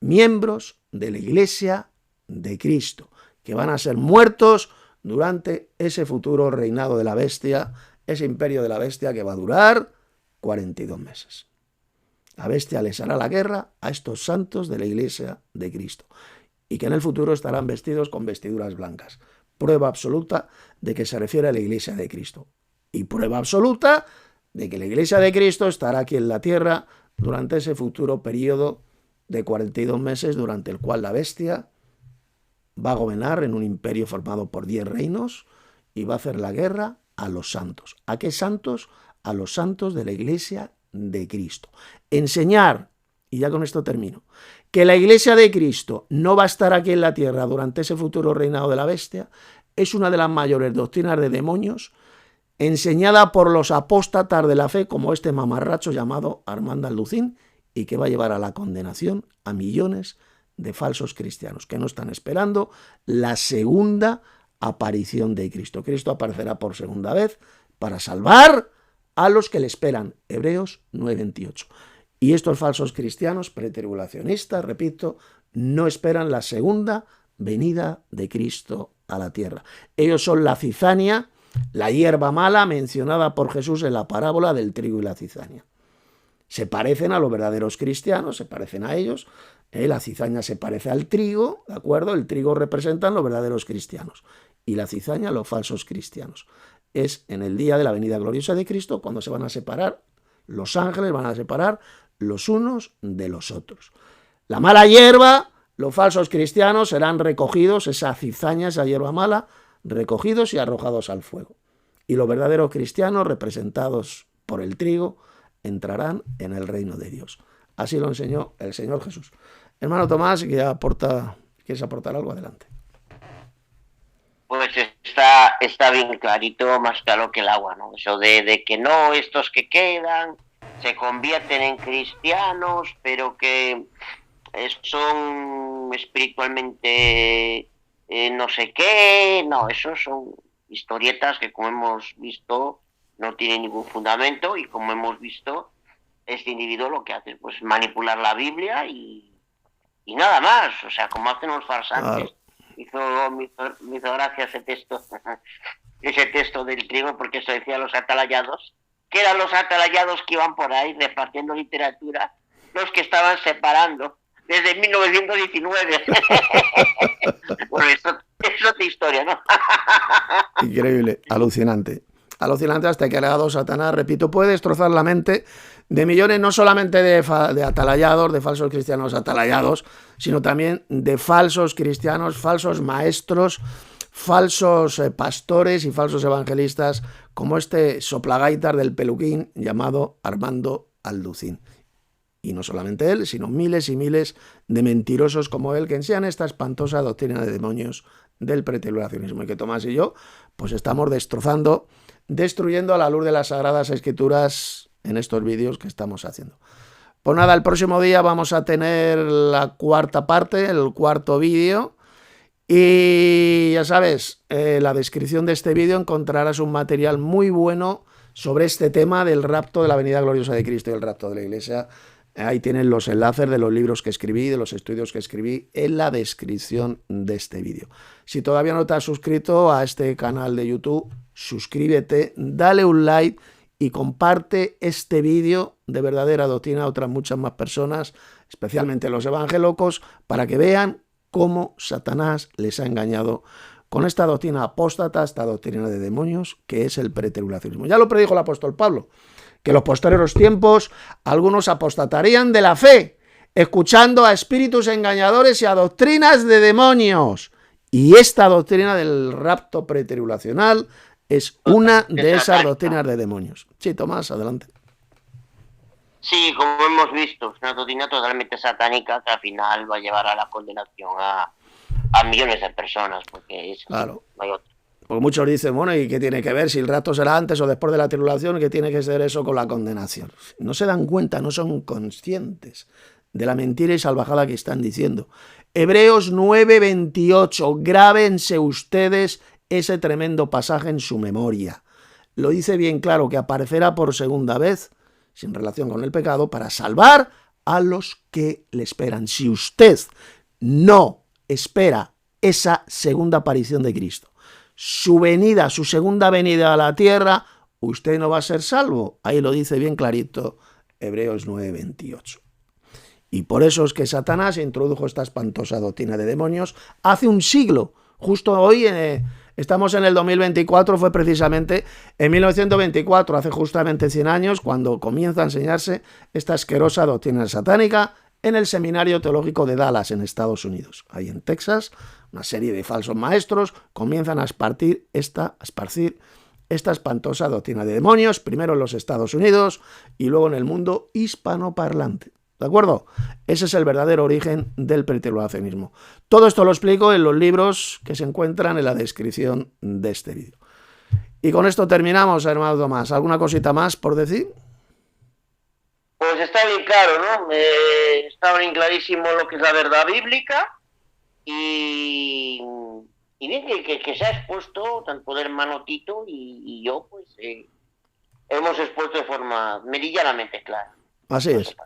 miembros de la iglesia de Cristo, que van a ser muertos durante ese futuro reinado de la bestia, ese imperio de la bestia que va a durar 42 meses. La bestia les hará la guerra a estos santos de la iglesia de Cristo y que en el futuro estarán vestidos con vestiduras blancas. Prueba absoluta de que se refiere a la iglesia de Cristo. Y prueba absoluta de que la iglesia de Cristo estará aquí en la tierra durante ese futuro periodo de 42 meses durante el cual la bestia va a gobernar en un imperio formado por 10 reinos y va a hacer la guerra a los santos. ¿A qué santos? A los santos de la iglesia de Cristo. Enseñar, y ya con esto termino, que la iglesia de Cristo no va a estar aquí en la tierra durante ese futuro reinado de la bestia, es una de las mayores doctrinas de demonios enseñada por los apóstatas de la fe como este mamarracho llamado Armando Alducín y que va a llevar a la condenación a millones de falsos cristianos que no están esperando la segunda aparición de Cristo. Cristo aparecerá por segunda vez para salvar a los que le esperan. Hebreos 9:28. Y estos falsos cristianos pretribulacionistas, repito, no esperan la segunda venida de Cristo a la tierra. Ellos son la cizania, la hierba mala mencionada por Jesús en la parábola del trigo y la cizania. Se parecen a los verdaderos cristianos, se parecen a ellos. La cizaña se parece al trigo, ¿de acuerdo? El trigo representan los verdaderos cristianos y la cizaña los falsos cristianos. Es en el día de la venida gloriosa de Cristo cuando se van a separar, los ángeles van a separar los unos de los otros. La mala hierba, los falsos cristianos serán recogidos, esa cizaña, esa hierba mala, recogidos y arrojados al fuego. Y los verdaderos cristianos, representados por el trigo, entrarán en el reino de Dios. Así lo enseñó el Señor Jesús. Hermano Tomás, ¿quieres aportar algo? Adelante. Pues está bien clarito, más claro que el agua, ¿no? Eso de que no, estos que quedan se convierten en cristianos, pero que son espiritualmente no sé qué. No, eso son historietas que, como hemos visto, no tienen ningún fundamento y, como hemos visto, este individuo lo que hace es pues manipular la Biblia y nada más, o sea, como hacen los farsantes. Me hizo gracia ese texto del trigo, porque eso decía los atalayados, que eran los atalayados que iban por ahí repartiendo literatura, los que estaban separando desde 1919. Bueno, eso es otra historia, ¿no? Increíble, alucinante. Alucinante hasta que ha llegado Satanás, repito, puede destrozar la mente de millones, no solamente de atalayados, de falsos cristianos atalayados, sino también de falsos cristianos, falsos maestros, falsos pastores y falsos evangelistas, como este soplagaitas del peluquín llamado Armando Alducín. Y no solamente él, sino miles y miles de mentirosos como él que enseñan esta espantosa doctrina de demonios del pretribulacionismo, y que Tomás y yo pues estamos destruyendo a la luz de las Sagradas Escrituras en estos vídeos que estamos haciendo. Pues nada, el próximo día vamos a tener la cuarta parte, el cuarto vídeo, y ya sabes, en la descripción de este vídeo encontrarás un material muy bueno sobre este tema del rapto de la venida gloriosa de Cristo y el rapto de la Iglesia Ahí tienen los enlaces de los libros que escribí, de los estudios que escribí en la descripción de este vídeo. Si todavía no te has suscrito a este canal de YouTube, suscríbete, dale un like y comparte este vídeo de Verdadera Doctrina a otras muchas más personas, especialmente los evangelocos, para que vean cómo Satanás les ha engañado con esta doctrina apóstata, esta doctrina de demonios, que es el preterulacionismo. Ya lo predijo el apóstol Pablo, que en los posteriores tiempos algunos apostatarían de la fe, escuchando a espíritus engañadores y a doctrinas de demonios. Y esta doctrina del rapto preterulacional es una de esas doctrinas de demonios. Sí, Tomás, adelante. Sí, como hemos visto, es una doctrina totalmente satánica que al final va a llevar a la condenación a millones de personas, porque es... Claro. No hay otro. Porque muchos dicen, bueno, ¿y qué tiene que ver? Si el rapto será antes o después de la tribulación, ¿qué tiene que ser eso con la condenación? No se dan cuenta, no son conscientes de la mentira y salvajada que están diciendo. Hebreos 9:28, grábense ustedes ese tremendo pasaje en su memoria. Lo dice bien claro, que aparecerá por segunda vez, sin relación con el pecado, para salvar a los que le esperan. Si usted no espera esa segunda aparición de Cristo, su venida, su segunda venida a la tierra, usted no va a ser salvo. Ahí lo dice bien clarito Hebreos 9:28. Y por eso es que Satanás introdujo esta espantosa doctrina de demonios hace un siglo. Justo hoy, estamos en el 2024, fue precisamente en 1924, hace justamente 100 años, cuando comienza a enseñarse esta asquerosa doctrina satánica en el Seminario Teológico de Dallas, en Estados Unidos. Ahí en Texas, una serie de falsos maestros comienzan a esparcir esta espantosa doctrina de demonios, primero en los Estados Unidos y luego en el mundo hispanoparlante. ¿De acuerdo? Ese es el verdadero origen del preterulacionismo. Todo esto lo explico en los libros que se encuentran en la descripción de este vídeo. Y con esto terminamos, hermano Tomás. ¿Alguna cosita más por decir? Pues está bien claro, ¿no? Está bien clarísimo lo que es la verdad bíblica y bien que se ha expuesto tanto el hermano Tito y yo, pues hemos expuesto de forma meridianamente clara. Así es.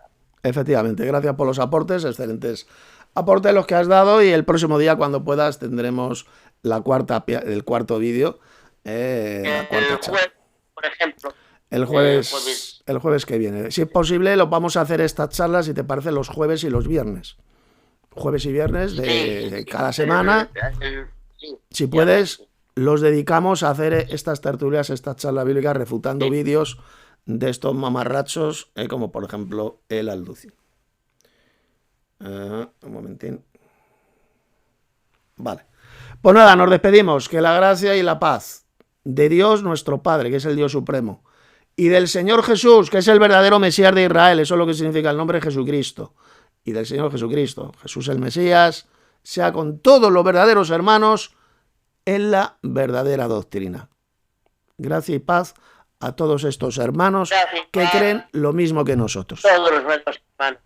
Efectivamente, gracias por los aportes, excelentes aportes los que has dado, y el próximo día, cuando puedas, tendremos el cuarto vídeo. La cuarta jueves, por ejemplo. El jueves que viene. Si es posible, lo vamos a hacer estas charlas, si te parece, los jueves y los viernes. Jueves y viernes de cada semana. Si puedes, los dedicamos a hacer estas tertulias, estas charlas bíblicas, refutando vídeos de estos mamarrachos, como por ejemplo el Alducin. Un momentín. Vale. Pues nada, nos despedimos. Que la gracia y la paz de Dios nuestro Padre, que es el Dios supremo, y del Señor Jesús, que es el verdadero Mesías de Israel, eso es lo que significa el nombre Jesucristo, y del Señor Jesucristo, Jesús el Mesías, sea con todos los verdaderos hermanos en la verdadera doctrina. Gracia y paz a todos estos hermanos que creen lo mismo que nosotros. Todos los hermanos.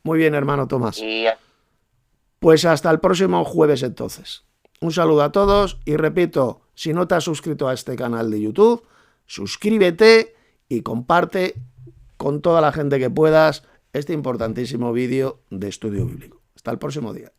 Muy bien, hermano Tomás. Pues hasta el próximo jueves entonces. Un saludo a todos y repito, si no te has suscrito a este canal de YouTube, suscríbete y comparte con toda la gente que puedas este importantísimo vídeo de estudio bíblico. Hasta el próximo día.